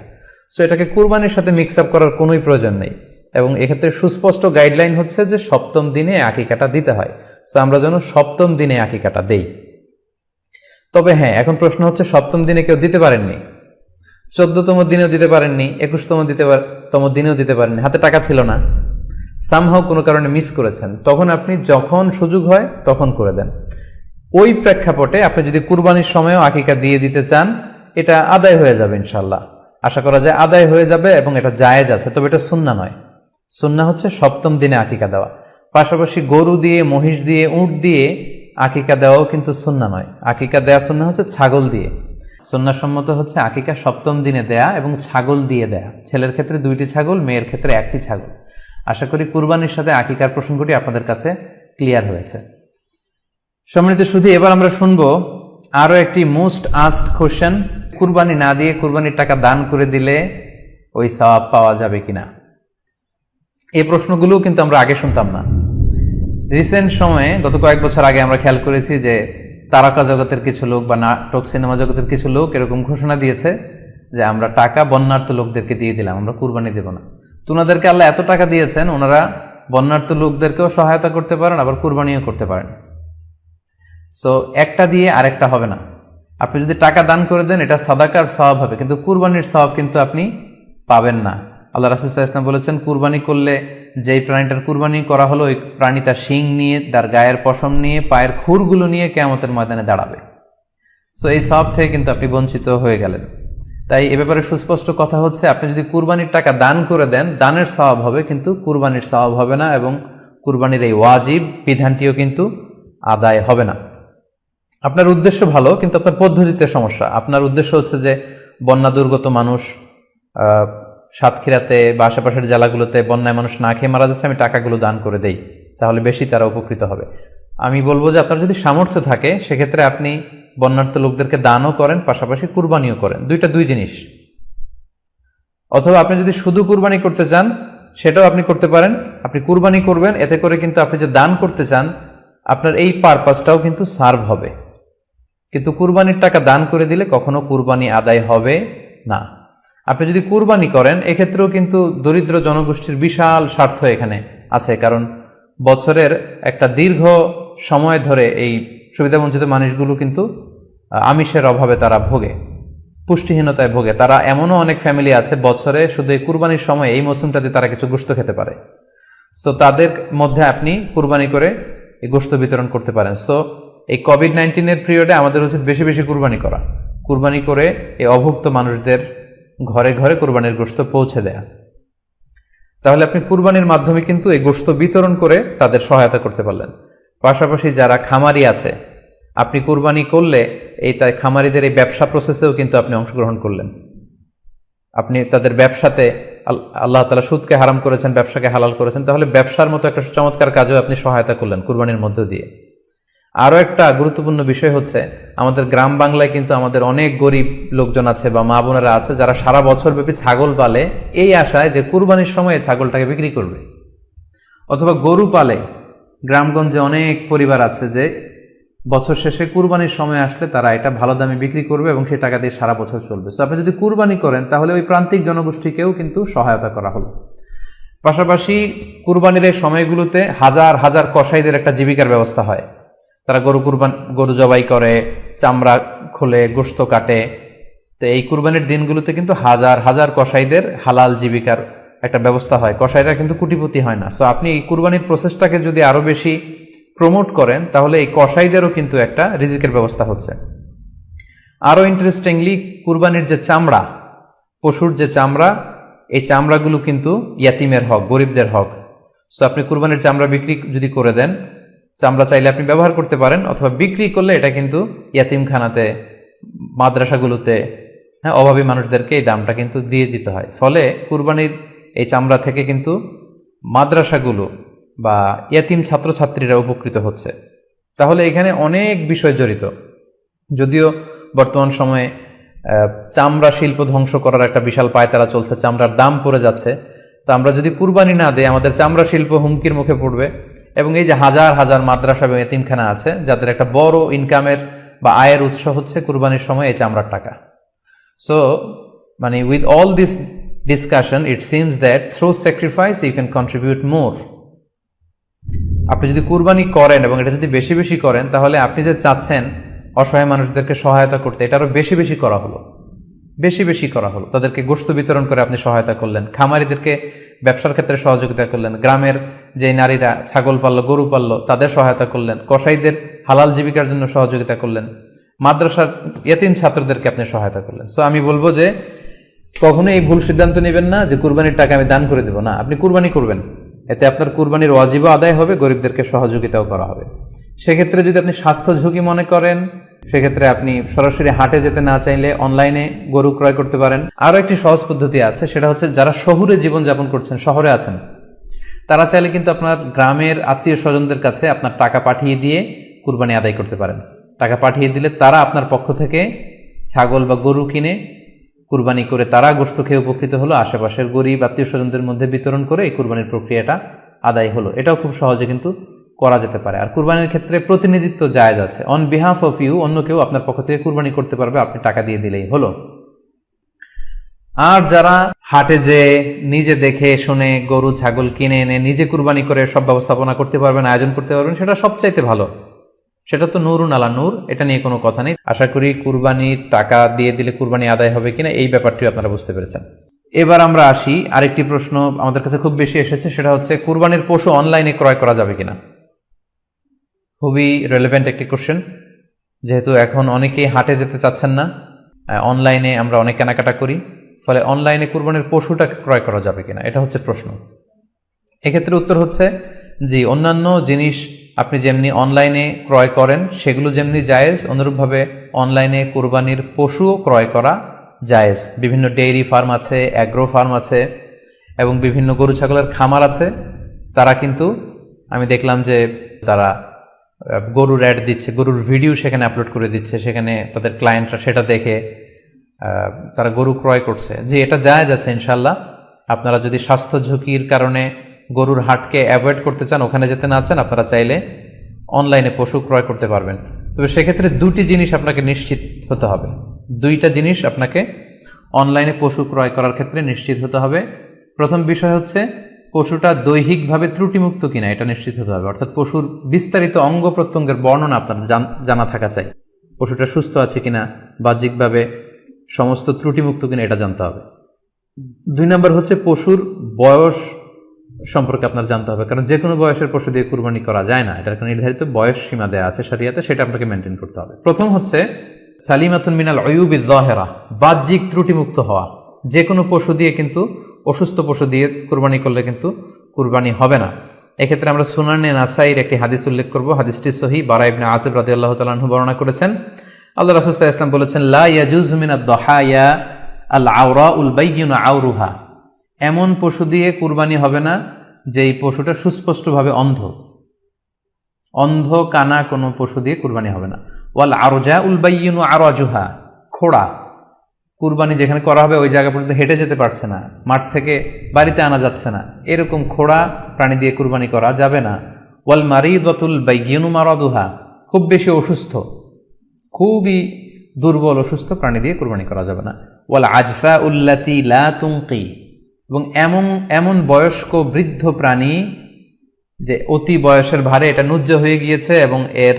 সো এটাকে কুরবানির সাথে মিক্স আপ করার কোনোই প্রয়োজন নেই, এবং এক্ষেত্রে সুস্পষ্ট গাইডলাইন হচ্ছে যে 7ম দিনে আকিকাটা দিতে হয়। সো আমরা যেন 7ম দিনে আকিকাটা দেই। তবে হ্যাঁ, এখন প্রশ্ন হচ্ছে 7ম দিনে কেউ দিতে পারেননি, 14তম দিনেও দিতে পারেননি, 21তম দিনেও দিতে পারেননি, হাতে টাকা ছিল না, সামহাও কোনো কারণে মিস করেছেন, তখন আপনি যখন সুযোগ হয় তখন করে দেন। ওই প্রেক্ষাপটে আপনি যদি কুরবানির সময়ও আকিকা দিয়ে দিতে চান, এটা আদায় হয়ে যাবে ইনশাল্লাহ। আশা করা যায় আদায় হয়ে যাবে, এবং এটা জায়েজ আছে। তবে এটা সুন্নাহ নয়। সুন্নাহ হচ্ছে 7ম দিনে আকিকা দেওয়া। পাশাপাশি গরু দিয়ে, মহিষ দিয়ে, উট দিয়ে আকিকা দেওয়াও কিন্তু সুন্নাহ নয়। আকিকা দেওয়া সুন্নাহ হচ্ছে ছাগল দিয়ে। সুন্নাহসম্মত হচ্ছে আকিকা 7ম দিনে দেয়া এবং ছাগল দিয়ে দেয়া। ছেলের ক্ষেত্রে 2টি ছাগল, মেয়ের ক্ষেত্রে 1টি ছাগল। আশা করি কুরবানির সাথে আকিকার প্রসঙ্গটি আপনাদের কাছে ক্লিয়ার হয়েছে। সম্মানিত শুধু এবার আমরা শুনবো আরো একটি মোস্ট আস্কড কোশ্চেন, কুরবানি না দিয়ে কুরবানির টাকা দান করে দিলে ওই সওয়াব পাওয়া যাবে কিনা। এই প্রশ্নগুলো কিন্তু আমরা আগে শুনতাম না। রিসেন্ট সময়ে, গত কয়েক বছর আগে আমরা খেয়াল করেছি যে তারকা জগতের কিছু লোক বা নাটক সিনেমা জগতের কিছু লোক এরকম ঘোষণা দিয়েছে যে আমরা টাকা বন্যার্থ লোকদেরকে দিয়ে দিলাম, আমরা কুরবানি দেব না। তো ওনাদেরকে আল্লাহ এত টাকা দিয়েছেন, ওনারা বন্যার্থ লোকদেরকেও সহায়তা করতে পারেন, আবার কুরবানিও করতে পারেন। সো একটা দিয়ে আরেকটা হবে না। আপনি যদি টাকা দান করে দেন, এটা সাদাকার সওয়াব হবে, কিন্তু কুরবানির সওয়াব কিন্তু আপনি পাবেন না। আল্লাহ রাসূল সাল্লাল্লাহু আলাইহি ওয়াসাল্লাম বলেছেন, কুরবানি করলে যেই প্রাণীটার কুরবানি করা হলো, ওই প্রাণী তার শিং নিয়ে, তার গায়ের পশম নিয়ে, পায়ের খুরগুলো নিয়ে কিয়ামতের ময়দানে দাঁড়াবে। সো এই সওয়াব থেকে কিন্তু আপনি বঞ্চিত হয়ে গেলেন। তাই এ ব্যাপারে সুস্পষ্ট কথা হচ্ছে, আপনি যদি কুরবানির টাকা দান করে দেন, দানের সওয়াব হবে, কিন্তু কুরবানির সওয়াব হবে না, এবং কুরবানির এই ওয়াজিব বিধানটিও কিন্তু আদায় হবে না। আপনার উদ্দেশ্য ভালো, কিন্তু আপনার পদ্ধতিতে সমস্যা। আপনার উদ্দেশ্য হচ্ছে যে বন্যা দুর্গত মানুষ, সাতক্ষীরাতে বা আশেপাশের জেলাগুলোতে বন্যায় মানুষ না খেয়ে মারা যাচ্ছে, আমি টাকাগুলো দান করে দেই, তাহলে বেশি তারা উপকৃত হবে। আমি বলবো যে আপনার যদি সামর্থ্য থাকে, সেক্ষেত্রে আপনি বন্যার্থ লোকদেরকে দানও করেন, পাশাপাশি কুরবানিও করেন, দুইটা দুই জিনিস। অথবা আপনি যদি শুধু কুরবানি করতে চান, সেটাও আপনি করতে পারেন। আপনি কুরবানি করবেন, এতে করে কিন্তু আপনি যে দান করতে চান আপনার এই পারপাসটাও কিন্তু সার্ভ হবে। কিন্তু কুরবানির টাকা দান করে দিলে কখনো কুরবানি আদায় হবে না। আপনি যদি কুরবানি করেন এক্ষেত্রেও কিন্তু দরিদ্র জনগোষ্ঠীর বিশাল স্বার্থ এখানে আছে, কারণ বছরের একটা দীর্ঘ সময় ধরে এই সুবিধাবঞ্চিত মানুষগুলো কিন্তু আমিষের অভাবে তারা ভোগে, পুষ্টিহীনতায় ভোগে। তারা এমনও অনেক ফ্যামিলি আছে বছরে শুধু এই কুরবানির সময় এই মৌসুমটাতে তারা কিছু গোশত খেতে পারে। সো তাদের মধ্যে আপনি কুরবানি করে এই গোশত বিতরণ করতে পারেন। সো এই কোভিড-19 পিরিয়ডে আমাদের উচিত বেশি বেশি কুরবানি করা, কুরবানি করে এই অভুক্ত মানুষদের ঘরে ঘরে কুরবানির গোশত পৌঁছে দেয়া। তাহলে আপনি কুরবানির মাধ্যমে কিন্তু এই গোশত বিতরণ করে তাদের সহায়তা করতে পারলেন। পাশাপাশি যারা খামারি আছে, আপনি কুরবানি করলে এই তাই খামারিদের এই ব্যবসা প্রসেসেও কিন্তু আপনি অংশগ্রহণ করলেন। আপনি তাদের ব্যবসাতে, আল্লাহ তাআলা সুদকে হারাম করেছেন, ব্যবসাকে হালাল করেছেন, তাহলে ব্যবসার মতো একটা চমৎকার কাজেও আপনি সহায়তা করলেন কুরবানির মধ্য দিয়ে। আরও একটা গুরুত্বপূর্ণ বিষয় হচ্ছে, আমাদের গ্রাম বাংলায় কিন্তু আমাদের অনেক গরিব লোকজন আছে বা মা বোনেরা আছে যারা সারা বছর ব্যাপী ছাগল পালে এই আশায় যে কুরবানির সময় ছাগলটাকে বিক্রি করবে, অথবা গরু পালে। গ্রামগঞ্জে অনেক পরিবার আছে যে বছর শেষে কুরবানির সময় আসলে তারা এটা ভালো দামে বিক্রি করবে এবং সেই টাকা দিয়ে সারা বছর চলবে। সো আপনি যদি কুরবানি করেন তাহলে ওই প্রান্তিক জনগোষ্ঠীকেও কিন্তু সহায়তা করা হলো। পাশাপাশি কুরবানির এই সময়গুলোতে হাজার হাজার কসাইদের একটা জীবিকার ব্যবস্থা হয়। তারা গরু জবাই করে, চামড়া খোলে, গোশত কাটে। তো এই কুরবানির দিনগুলোতে কিন্তু হাজার হাজার কসাইদের হালাল জীবিকার একটা ব্যবস্থা হয়। কসাইরা কিন্তু কোটিপতি হয় না। সো আপনি এই কুরবানির প্রসেসটাকে যদি আরো বেশি প্রমোট করেন তাহলে এই কসাইদেরও কিন্তু একটা রিজিকের ব্যবস্থা হচ্ছে। আরো ইন্টারেস্টিংলি, কুরবানির যে চামড়া, পশুর যে চামড়া, এই চামড়াগুলো কিন্তু ইয়াতিমের হক, গরিবদের হক। সো আপনি কুরবানির চামড়া বিক্রি যদি করে দেন, চামড়া চাইলে আপনি ব্যবহার করতে পারেন, অথবা বিক্রি করলে এটা কিন্তু ইয়াতিমখানাতে, মাদ্রাসাগুলোতে, অভাবী মানুষদেরকে এই দামটা কিন্তু দিয়ে দিতে হয়। ফলে কুরবানির এই চামড়া থেকে কিন্তু মাদ্রাসাগুলো বা ইয়াতিম ছাত্রছাত্রীরা উপকৃত হচ্ছে। তাহলে এখানে অনেক বিষয় জড়িত। যদিও বর্তমান সময়ে চামড়া শিল্প ধ্বংস করার একটা বিশাল পায়তারা চলছে, চামড়ার দাম পড়ে যাচ্ছে। তা আমরা যদি কুরবানি না দেই আমাদের চামড়া শিল্প হুমকির মুখে পড়বে। এবং এই যে হাজার হাজার মাদ্রাসা এবং এতিমখানা আছে যাদের একটা বড় ইনকামের বা আয়ের উৎস হচ্ছে কুরবানির সময় এই চামড়ার টাকা। সো মানে with all this discussion it seems that through sacrifice you can contribute more. আপনি যদি কুরবানি করেন এবং এটা যদি বেশি বেশি করেন তাহলে আপনি যে চাচ্ছেন অসহায় মানুষদেরকে সহায়তা করতে, এটা আরো বেশি বেশি করা হলো, বেশি বেশি করা হলো। তাদেরকে গোশত বিতরণ করে আপনি সহায়তা করলেন, খামারিদেরকে ব্যবসার ক্ষেত্রে সহযোগিতা করলেন, গ্রামের যে নারীরা ছাগল পাললো, গরু পাললো তাদের সহায়তা করলেন, কসাইদের হালাল জীবিকার জন্য সহযোগিতা করলেন, মাদ্রাসার ইয়াতিম ছাত্রদেরকে আপনি সহায়তা করলেন। সো আমি বলবো যে কখনো এই ভুল সিদ্ধান্ত নেবেন না যে কুরবানির টাকা আমি দান করে দেবো। না, আপনি কুরবানি করবেন, এতে আপনার কুরবানির ওয়াজিবও আদায় হবে, গরিবদেরকে সহযোগিতাও করা হবে। সেক্ষেত্রে যদি আপনি স্বাস্থ্য ঝুঁকি মনে করেন সেক্ষেত্রে আপনি সরাসরি হাটে যেতে না চাইলে অনলাইনে গরু ক্রয় করতে পারেন। আরো একটি সহজ পদ্ধতি আছে, সেটা হচ্ছে যারা শহুরে জীবনযাপন করছেন, শহরে আছেন, তারা চাইলে কিন্তু আপনার গ্রামের আত্মীয় স্বজনদের কাছে আপনার টাকা পাঠিয়ে দিয়ে কুরবানি আদায় করতে পারেন। টাকা পাঠিয়ে দিলে তারা আপনার পক্ষ থেকে ছাগল বা গরু কিনে কুরবানি করে তারা গোশত খেয়ে উপকৃত হলো, আশেপাশের গরিব আত্মীয় স্বজনদের মধ্যে বিতরণ করে এই কুরবানির প্রক্রিয়াটা আদায় হলো। এটাও খুব সহজে কিন্তু করা যেতে পারে। আর কুরবানির ক্ষেত্রে প্রতিনিধিত্ব জায়েজ আছে। অন বিহাফ অফ ইউ অন্য কেউ আপনার পক্ষ থেকে কুরবানি করতে পারবে, আপনি টাকা দিয়ে দিলেই হলো। আর যারা হাটে যে নিজে দেখে শুনে গরু ছাগল কিনে এনে নিজে কুরবানি করে সব ব্যবস্থাপনা করতে পারবেন, আয়োজন করতে পারবেন, সেটা সবচাইতে ভালো। সেটা তো নূরুন আলা নূর, এটা নিয়ে কোনো কথা নেই। আশা করি কুরবানির টাকা দিয়ে দিলে কুরবানি আদায় হবে কিনা এই ব্যাপারটি আপনারা বুঝতে পেরেছেন। এবার আমরা আসি, আরেকটি প্রশ্ন আমাদের কাছে খুব বেশি এসেছে, সেটা হচ্ছে কুরবানির পশু অনলাইনে ক্রয় করা যাবে কিনা। খুবই রেলেভেন্ট একটি কোশ্চেন, যেহেতু এখন অনেকেই হাটে যেতে চাচ্ছেন না, অনলাইনে আমরা অনেক কেনাকাটা করি, ফলে অনলাইনে কুরবানির পশুটা ক্রয় করা যাবে কিনা এটা হচ্ছে প্রশ্ন। এক্ষেত্রে উত্তর হচ্ছে জি, অন্যান্য জিনিস আপনি যেমনি অনলাইনে ক্রয় করেন সেগুলো যেমনি জায়েজ, অনুরূপভাবে অনলাইনে কুরবানির পশুও ক্রয় করা জায়েজ। বিভিন্ন ডেইরি ফার্ম আছে, অ্যাগ্রো ফার্ম আছে এবং বিভিন্ন গরু ছাগলের খামার আছে। তারা কিন্তু আমি দেখলাম যে তারা গরুর অ্যাড দিচ্ছে, গরুর ভিডিও সেখানে আপলোড করে দিচ্ছে, সেখানে তাদের ক্লায়েন্টরা সেটা দেখে তারা গরু ক্রয় করছে। যে এটা জায়েজ আছে ইনশাল্লাহ, আপনারা যদি স্বাস্থ্য ঝুঁকির কারণে গরুর হাটকে অ্যাভয়েড করতে চান, ওখানে যেতে না চান, আপনারা চাইলে অনলাইনে পশু ক্রয় করতে পারবেন। তবে সেক্ষেত্রে দুটি জিনিস আপনাকে নিশ্চিত হতে হবে, দুইটা জিনিস আপনাকে অনলাইনে পশু ক্রয় করার ক্ষেত্রে নিশ্চিত হতে হবে। প্রথম বিষয় হচ্ছে পশুটা দৈহিকভাবে ত্রুটিমুক্ত কিনা এটা নিশ্চিত হতে হবে, অর্থাৎ পশুর বিস্তারিত অঙ্গ প্রত্যঙ্গের বর্ণনা আপনার জানা থাকা চাই। পশুটা সুস্থ আছে কিনা, বাহ্যিকভাবে সমস্ত ত্রুটিমুক্ত কিনা এটা জানতে হবে। 2 নম্বর হচ্ছে পশুর বয়স সম্পর্কে আপনার জানতে হবে, কারণ যে কোনো বয়সের পশু দিয়ে কুরবানি করা যায় না, এটার একটা নির্ধারিত বয়স সীমা দেওয়া আছে শরিয়াতে, সেটা আপনাকে মেনটেন করতে হবে। প্রথম হচ্ছে সালিমাতুন মিনাল উয়ুবিজ যাহিরা, বাহ্যিক ত্রুটিমুক্ত হওয়া। যে কোনো পশু দিয়ে কিন্তু, অসুস্থ পশু দিয়ে কুরবানি করলে কিন্তু কুরবানি হবে না। এক্ষেত্রে আমরা সুনানে নাসাইর একটি হাদিস উল্লেখ করব, হাদিসটি সহিহ, বারা ইবনে আযিব রাদিয়াল্লাহু তাআলা আনহু বর্ণনা করেছেন। আল্লাহ রাসূল সাল্লাল্লাহু আলাইহি ওয়াসাল্লাম বলেছেন, লা ইয়াজুজু মিনাদ দাহায়া আল আওরাউল বাইয়িনু আওরুহা, এমন পশু দিয়ে কুরবানি হবে না যেই পশুটা সুস্পষ্টভাবে অন্ধ কানা কোনো পশু দিয়ে কুরবানি হবে না। ওয়াল আরজাউল বাইয়িনু আরাজুহা, খোড়া, কুরবানি যেখানে করা হবে ওই জায়গা পর্যন্ত হেঁটে যেতে পারছে না, মাঠ থেকে বাড়িতে আনা যাচ্ছে না, এরকম খোড়া প্রাণী দিয়ে কুরবানি করা যাবে না। ওয়াল মারিদাতুল বাইয়িনু মারাদুহা, খুব বেশি অসুস্থ, খুবই দুর্বল অসুস্থ প্রাণী দিয়ে কুরবানি করা যাবে না। ওয়াল আজফা উল্লাতি লা তুনকি, এবং এমন বয়স্ক বৃদ্ধ প্রাণী যে অতি বয়সের ভারে এটা নুজ্জ হয়ে গিয়েছে এবং এর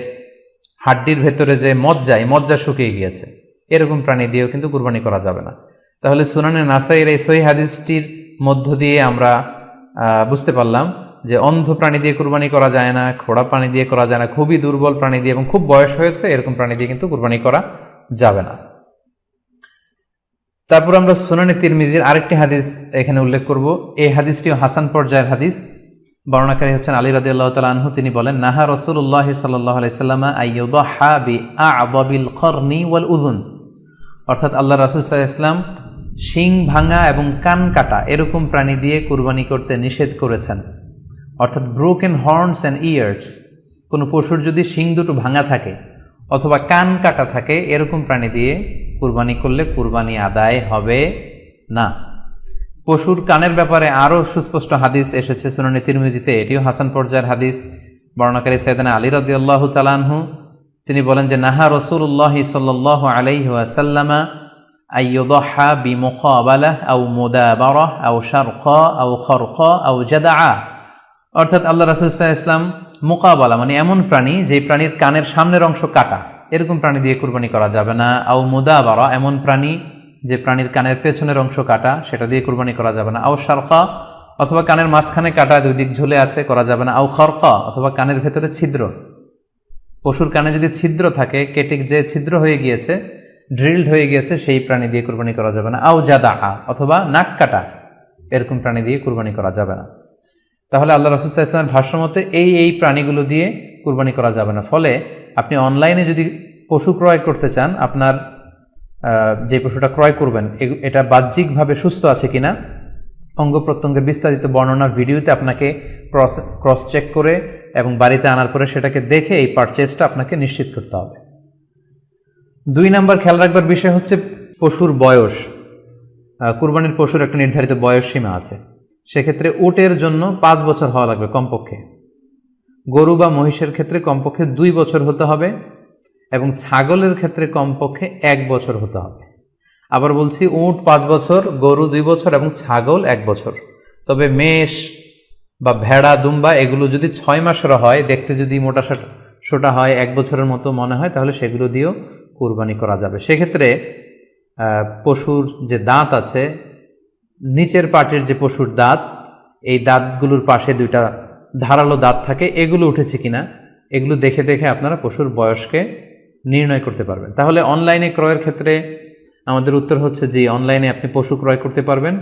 হাড্ডির ভেতরে যে মজ্জা শুকিয়ে গিয়েছে, এরকম প্রাণী দিয়েও কিন্তু কুরবানি করা যাবে না। তাহলে সুনানে নাসাইর এই সহিহ হাদিসটির মধ্য দিয়ে আমরা বুঝতে পারলাম যে অন্ধ প্রাণী দিয়ে কুরবানি করা যায় না, খোড়া প্রাণী দিয়ে করা যায় না, খুবই দুর্বল প্রাণী দিয়ে এবং খুব বয়স হয়েছে এরকম প্রাণী দিয়ে কিন্তু কুরবানি করা যাবে না। তারপর আমরা সুনানে তিরমিজির আরেকটি হাদিস এখানে উল্লেখ করব। এই হাদিসটিও হাসান পর্যায়ের হাদিস। বর্ণনাকারী হচ্ছেন আলী রাদিয়াল্লাহু তাআলা আনহু। তিনি বলেন, নাহা রাসূলুল্লাহ সাল্লাল্লাহু আলাইহি সাল্লাম আইয়ুদহা বিআ'যাবিল করনি ওয়াল উযুন, অর্থাৎ আল্লাহ রাসূল সাল্লাল্লাহু আলাইহি ওয়াসাল্লাম শিং ভাঙা এবং কান কাটা এরকম প্রাণী দিয়ে কুরবানি করতে নিষেধ করেছেন। অর্থাৎ ব্রোকেন হর্নস অ্যান্ড ইয়ার্স, কোনো পশুর যদি শিং দুটো ভাঙা থাকে অথবা কান কাটা থাকে এরকম প্রাণী দিয়ে কুরবানি করলে কুরবানি আদায় হবে না। পশুর কানের ব্যাপারে আরও সুস্পষ্ট হাদিস এসেছে সুনানে তিরমিজিতে, এটিও হাসান পর্যায়ের হাদিস। বর্ণনাকারী সাইয়েদনা আলী রাদিয়াল্লাহু তাআলা আনহু, তিনি বলেন যে নাহা রাসূলুল্লাহ সাল্লাল্লাহু আলাইহি ওয়াসাল্লাম আইয়ুদহা বিমুকাবালাহ আও মুদাবারাহ আও শারকা আও খারকা আও জাদআ, অর্থাৎ আল্লাহ রাসূল সাল্লাল্লাহু আলাইহি ওয়াসাল্লাম মুকাবালা মানে এমন প্রাণী যে প্রাণীর কানের সামনের অংশ কাটা, এরকম প্রাণী দিয়ে কুরবানি করা যাবে না। আও মুদাবারা, এমন প্রাণী যে প্রাণীর কানের পেছনের অংশ কাটা, সেটা দিয়ে কুরবানি করা যাবে না। আও শারকা, অথবা কানের মাঝখানে কাটা, দুই দিক ঝুলে আছে, করা যাবে না। আও খারকা, অথবা কানের ভেতরে ছিদ্র, পশুর কানে যদি ছিদ্র থাকে, কেটে যে ছিদ্র হয়ে গিয়েছে, ড্রিলড হয়ে গিয়েছে, সেই প্রাণী দিয়ে কুরবানি করা যাবে না। আও জাদা, অথবা নাক কাটা, এরকম প্রাণী দিয়ে কুরবানি করা যাবে না। তাহলে আল্লাহ রাসূল সাল্লাল্লাহু আলাইহি ওয়াসাল্লামের ভাষ্যমতে এই প্রাণীগুলো দিয়ে কুরবানি করা যাবে না। ফলে আপনি অনলাইনে যদি পশু ক্রয় করতে চান, আপনার যে পশুটা ক্রয় করবেন এটা বাহ্যিকভাবে সুস্থ আছে কিনা, অঙ্গ প্রত্যঙ্গের বিস্তারিত বর্ণনা ভিডিওতে আপনাকে ক্রস চেক করে এবং বাড়িতে আনার পরে সেটাকে দেখে এই পারচেজটা আপনাকে নিশ্চিত করতে হবে। 2 নম্বর খেয়াল রাখবার বিষয় হচ্ছে পশুর বয়স। কুরবানির পশুর একটা নির্ধারিত বয়স সীমা আছে, সেক্ষেত্রে উটের জন্য 5 বছর হওয়া লাগবে কমপক্ষে, গরু বা মহিষের ক্ষেত্রে কমপক্ষে 2 বছর হতে হবে এবং ছাগলের ক্ষেত্রে কমপক্ষে 1 বছর হতে হবে। আবার বলছি, উট 5 বছর, গরু 2 বছর এবং ছাগল 1 বছর। তবে মেষ বা ভেড়া, দুম্বা এগুলো যদি 6 মাসের হয়, দেখতে যদি মোটা সোটা হয়, 1 বছরের মতো মনে হয়, তাহলে সেগুলো দিয়েও কুরবানি করা যাবে। সেক্ষেত্রে পশুর যে দাঁত আছে, নিচের পাটের যে পশুর দাঁত, এই দাঁতগুলোর পাশে 2টা ধারালো দাঁত থাকে, এগুলো উঠেছে কিনা এগুলো দেখে দেখে আপনারা পশুর বয়সকে নির্ণয় করতে পারবেন। তাহলে অনলাইনে ক্রয়ের ক্ষেত্রে আমাদের উত্তর হচ্ছে যে অনলাইনে আপনি পশু ক্রয় করতে পারবেন।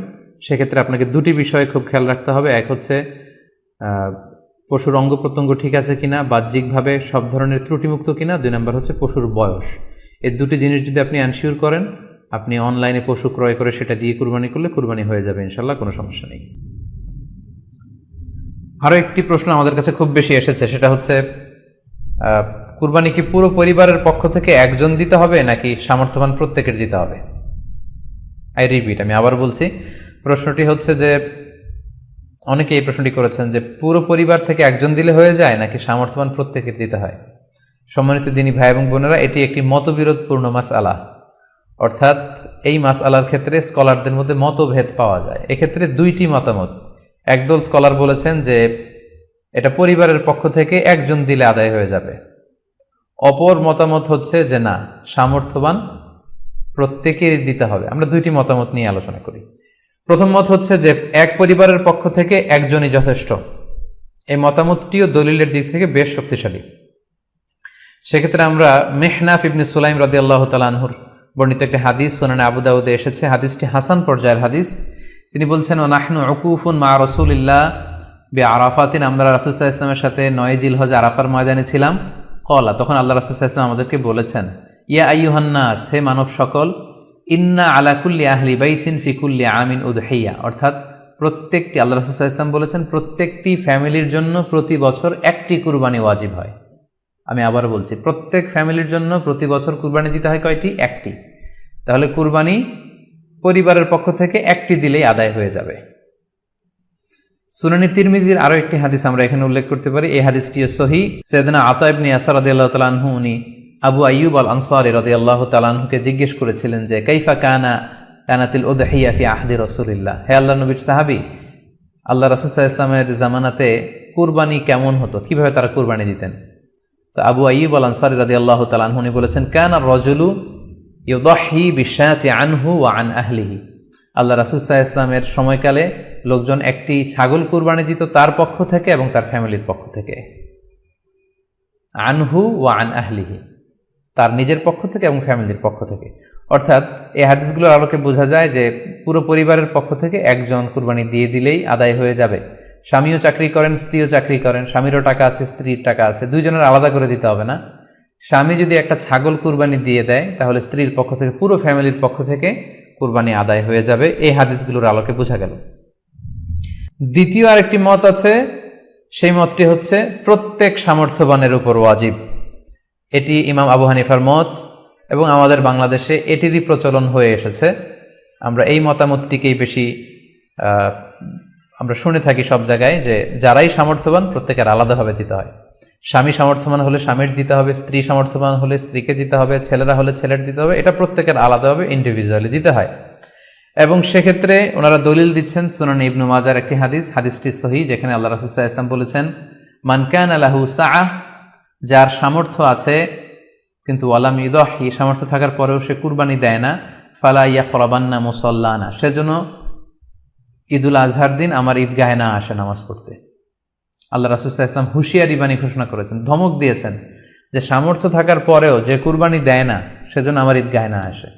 সেক্ষেত্রে আপনাকে 2টি বিষয়ে খুব খেয়াল রাখতে হবে। এক হচ্ছে পশুর অঙ্গ প্রত্যঙ্গ ঠিক আছে কিনা, বাহ্যিকভাবে সব ধরনের ত্রুটিমুক্ত কিনা। 2 নম্বর হচ্ছে পশুর বয়স। এই 2টি জিনিস যদি আপনি এনশিওর করেন, আপনি অনলাইনে পশু ক্রয় করে সেটা দিয়ে কুরবানি করলে কুরবানি হয়ে যাবে ইনশাল্লাহ, কোনো সমস্যা নেই। আরও একটি প্রশ্ন আমাদের কাছে খুব বেশি এসেছে, সেটা হচ্ছে কুরবানি কি পুরো পরিবারের পক্ষ থেকে একজন দিতে হবে নাকি সামর্থ্যবান প্রত্যেকের দিতে হবে? আই রিপিট, আমি আবার বলছি, প্রশ্নটি হচ্ছে যে অনেকে এই প্রশ্নটি করেছেন যে পুরো পরিবার থেকে একজন দিলে হয়ে যায় নাকি সামর্থ্যবান প্রত্যেকের দিতে হয়। সম্মানিত দিনী ভাই এবং বোনেরা, এটি একটি মতবিরোধপূর্ণ মাসআলা, অর্থাৎ এই মাসআলার ক্ষেত্রে স্কলারদের মধ্যে মতভেদ পাওয়া যায়। এক্ষেত্রে দুইটি মতামত। একদল স্কলার বলেছেন যে এটা পরিবারের পক্ষ থেকে একজন দিলে আদায় হয়ে যাবে। অপর মতামত হচ্ছে যে না, সামর্থ্যবান প্রত্যেকেরই দিতে হবে। আমরা দুইটি মতামত নিয়ে আলোচনা করি। প্রথম মত হচ্ছে যে এক পরিবারের পক্ষ থেকে একজনই যথেষ্ট। এই মতামতটিও দলিলের দিক থেকে বেশ শক্তিশালী। সেক্ষেত্রে আমরা মেহনাফ ইবনে সুলাইম রাদিয়াল্লাহু তাআলা আনহুর বর্ণিত একটি হাদিস সুনানে আবু দাউদে এসেছে। হাদিসটি হাসান পর্যায়ের হাদিস। তিনি বলছেন, ওয়া নাহনু উকুফুন মা রাসূলিল্লাহ বিআরাফাতিন, আমরা রাসূল সাল্লাল্লাহু আলাইহি ওয়াসাল্লামের সাথে 9 জিলহজ আরাফার ময়দানে ছিলাম। ক্বালা, তখন আল্লাহ রাসূল সাল্লাল্লাহু আলাইহি ওয়াসাল্লাম আমাদেরকে বলেছেন, ইয়া আইয়ুহান নাস, হে মানব সকল, ইন্না আলা কুল্লি আহলি বাইতিন ফি কুল্লি আমিন উদহিয়া, অর্থাৎ প্রত্যেকটি, আল্লাহ রাসূল সাল্লাল্লাহু আলাইহি ওয়াসাল্লাম বলেছেন প্রত্যেকটি ফ্যামিলির জন্য প্রতি বছর একটি কুরবানি ওয়াজিব হয়। আমি আবার বলছি, প্রত্যেক ফ্যামিলির জন্য প্রতি বছর কুরবানি দিতে হয় কয়টি? একটি। তাহলে কুরবানি পরিবারের পক্ষ থেকে একটি দিলেই আদায় হয়ে যাবে। সুনানি তিরমিজির আরো একটি হাদিস আমরা এখানে উল্লেখ করতে পারি। এই হাদিসটিও সহিহ। সাইয়েদনা আতা ইবনে ইয়াসার রাদিয়াল্লাহু তাআলা আনহু, উনি আবু আইয়ুব আল আনসারী রাদিয়াল্লাহু তাআলা আনহুকে জিজ্ঞেস করেছিলেন যে কাইফা কানাতিল উদহিয়া ফি আহদি রাসূলিল্লাহ, হে আল্লাহর নবীর সাহাবী, আল্লাহ রাসূল সাল্লাল্লাহু আলাইহি ওয়াসাল্লামের জামানাতে কুরবানি কেমন হতো, কিভাবে তারা কুরবানি দিতেন? তো আবু আইয়ুব আল আনসারী রাদিয়াল্লাহু তাআলা আনহু উনি বলেছেন, কানা রাজুলু ইউদাহি বিশাতি আনহু ওয়া আন আহলিহি, আল্লাহ রাসূল সাল্লাল্লাহু আলাইহি ওয়াসাল্লামের সময়কালে লোকজন একটি ছাগল কুরবানি দিত তার পক্ষ থেকে এবং তার ফ্যামিলির পক্ষ থেকে। আনহু ওয়া আন আহলিহি, তার নিজের পক্ষ থেকে এবং ফ্যামিলির পক্ষ থেকে। অর্থাৎ এই হাদিসগুলোর আলোকে বোঝা যায় যে পুরো পরিবারের পক্ষ থেকে একজন কুরবানি দিয়ে দিলেই আদায় হয়ে যাবে। স্বামীও চাকরি করেন, স্ত্রীও চাকরি করেন, স্বামীরও টাকা আছে, স্ত্রীর টাকা আছে, দুইজনের আলাদা করে দিতে হবে না। স্বামী যদি একটা ছাগল কুরবানি দিয়ে দেয় তাহলে স্ত্রীর পক্ষ থেকে, পুরো ফ্যামিলির পক্ষ থেকে কুরবানি আদায় হয়ে যাবে। এই হাদিসগুলোর আলোকে বোঝা গেল। দ্বিতীয় আরেকটি মত আছে, সেই মতটি হচ্ছে প্রত্যেক সামর্থ্যবানের উপর ওয়াজিব। এটি ইমাম আবু হানিফার মত এবং আমাদের বাংলাদেশে এটিরই প্রচলন হয়ে এসেছে। আমরা এই মতামতটিকেই বেশি আমরা শুনে থাকি সব জায়গায়, যে যারাই সামর্থ্যবান প্রত্যেকের আলাদাভাবে দিতে হয়। স্বামী সামর্থ্যবান হলে স্বামীর দিতে হবে, স্ত্রী সামর্থ্যবান হলে স্ত্রীকে দিতে হবে, ছেলেরা হলে ছেলের দিতে হবে। এটা প্রত্যেকের আলাদাভাবে ইন্ডিভিজুয়ালি দিতে হয়। এবং সেক্ষেত্রে ওনারা দলিল দিচ্ছেন সুনান ইবনু মাজার একটি হাদিস, হাদিসটি সহিহ, যেখানে আল্লাহ রাসূল সাল্লাল্লাহু আলাইহি ওয়াসাল্লাম বলেছেন, মান কানা লাহু সাআহ, যার সামর্থ্য আছে কিন্তু ওয়ালাম ইউদাহি, সামর্থ্য থাকার পরেও সে কুরবানি দেয় না, ফালা ইয়াকরাবান্না মুসাল্লানা, সেজন্য ঈদুল আজহার দিন আমার ঈদগাহে না আসে নামাজ পড়তে। আল্লাহ রাসূল সাল্লাল্লাহু আলাইহি ওয়াসাল্লাম হুঁশিয়ারি বাণী ঘোষণা করেছেন, ধমক দিয়েছেন যে সামর্থ্য থাকার পরেও যে কুরবানি দেয় না সেজন্য আমার ঈদগাহে না আসে।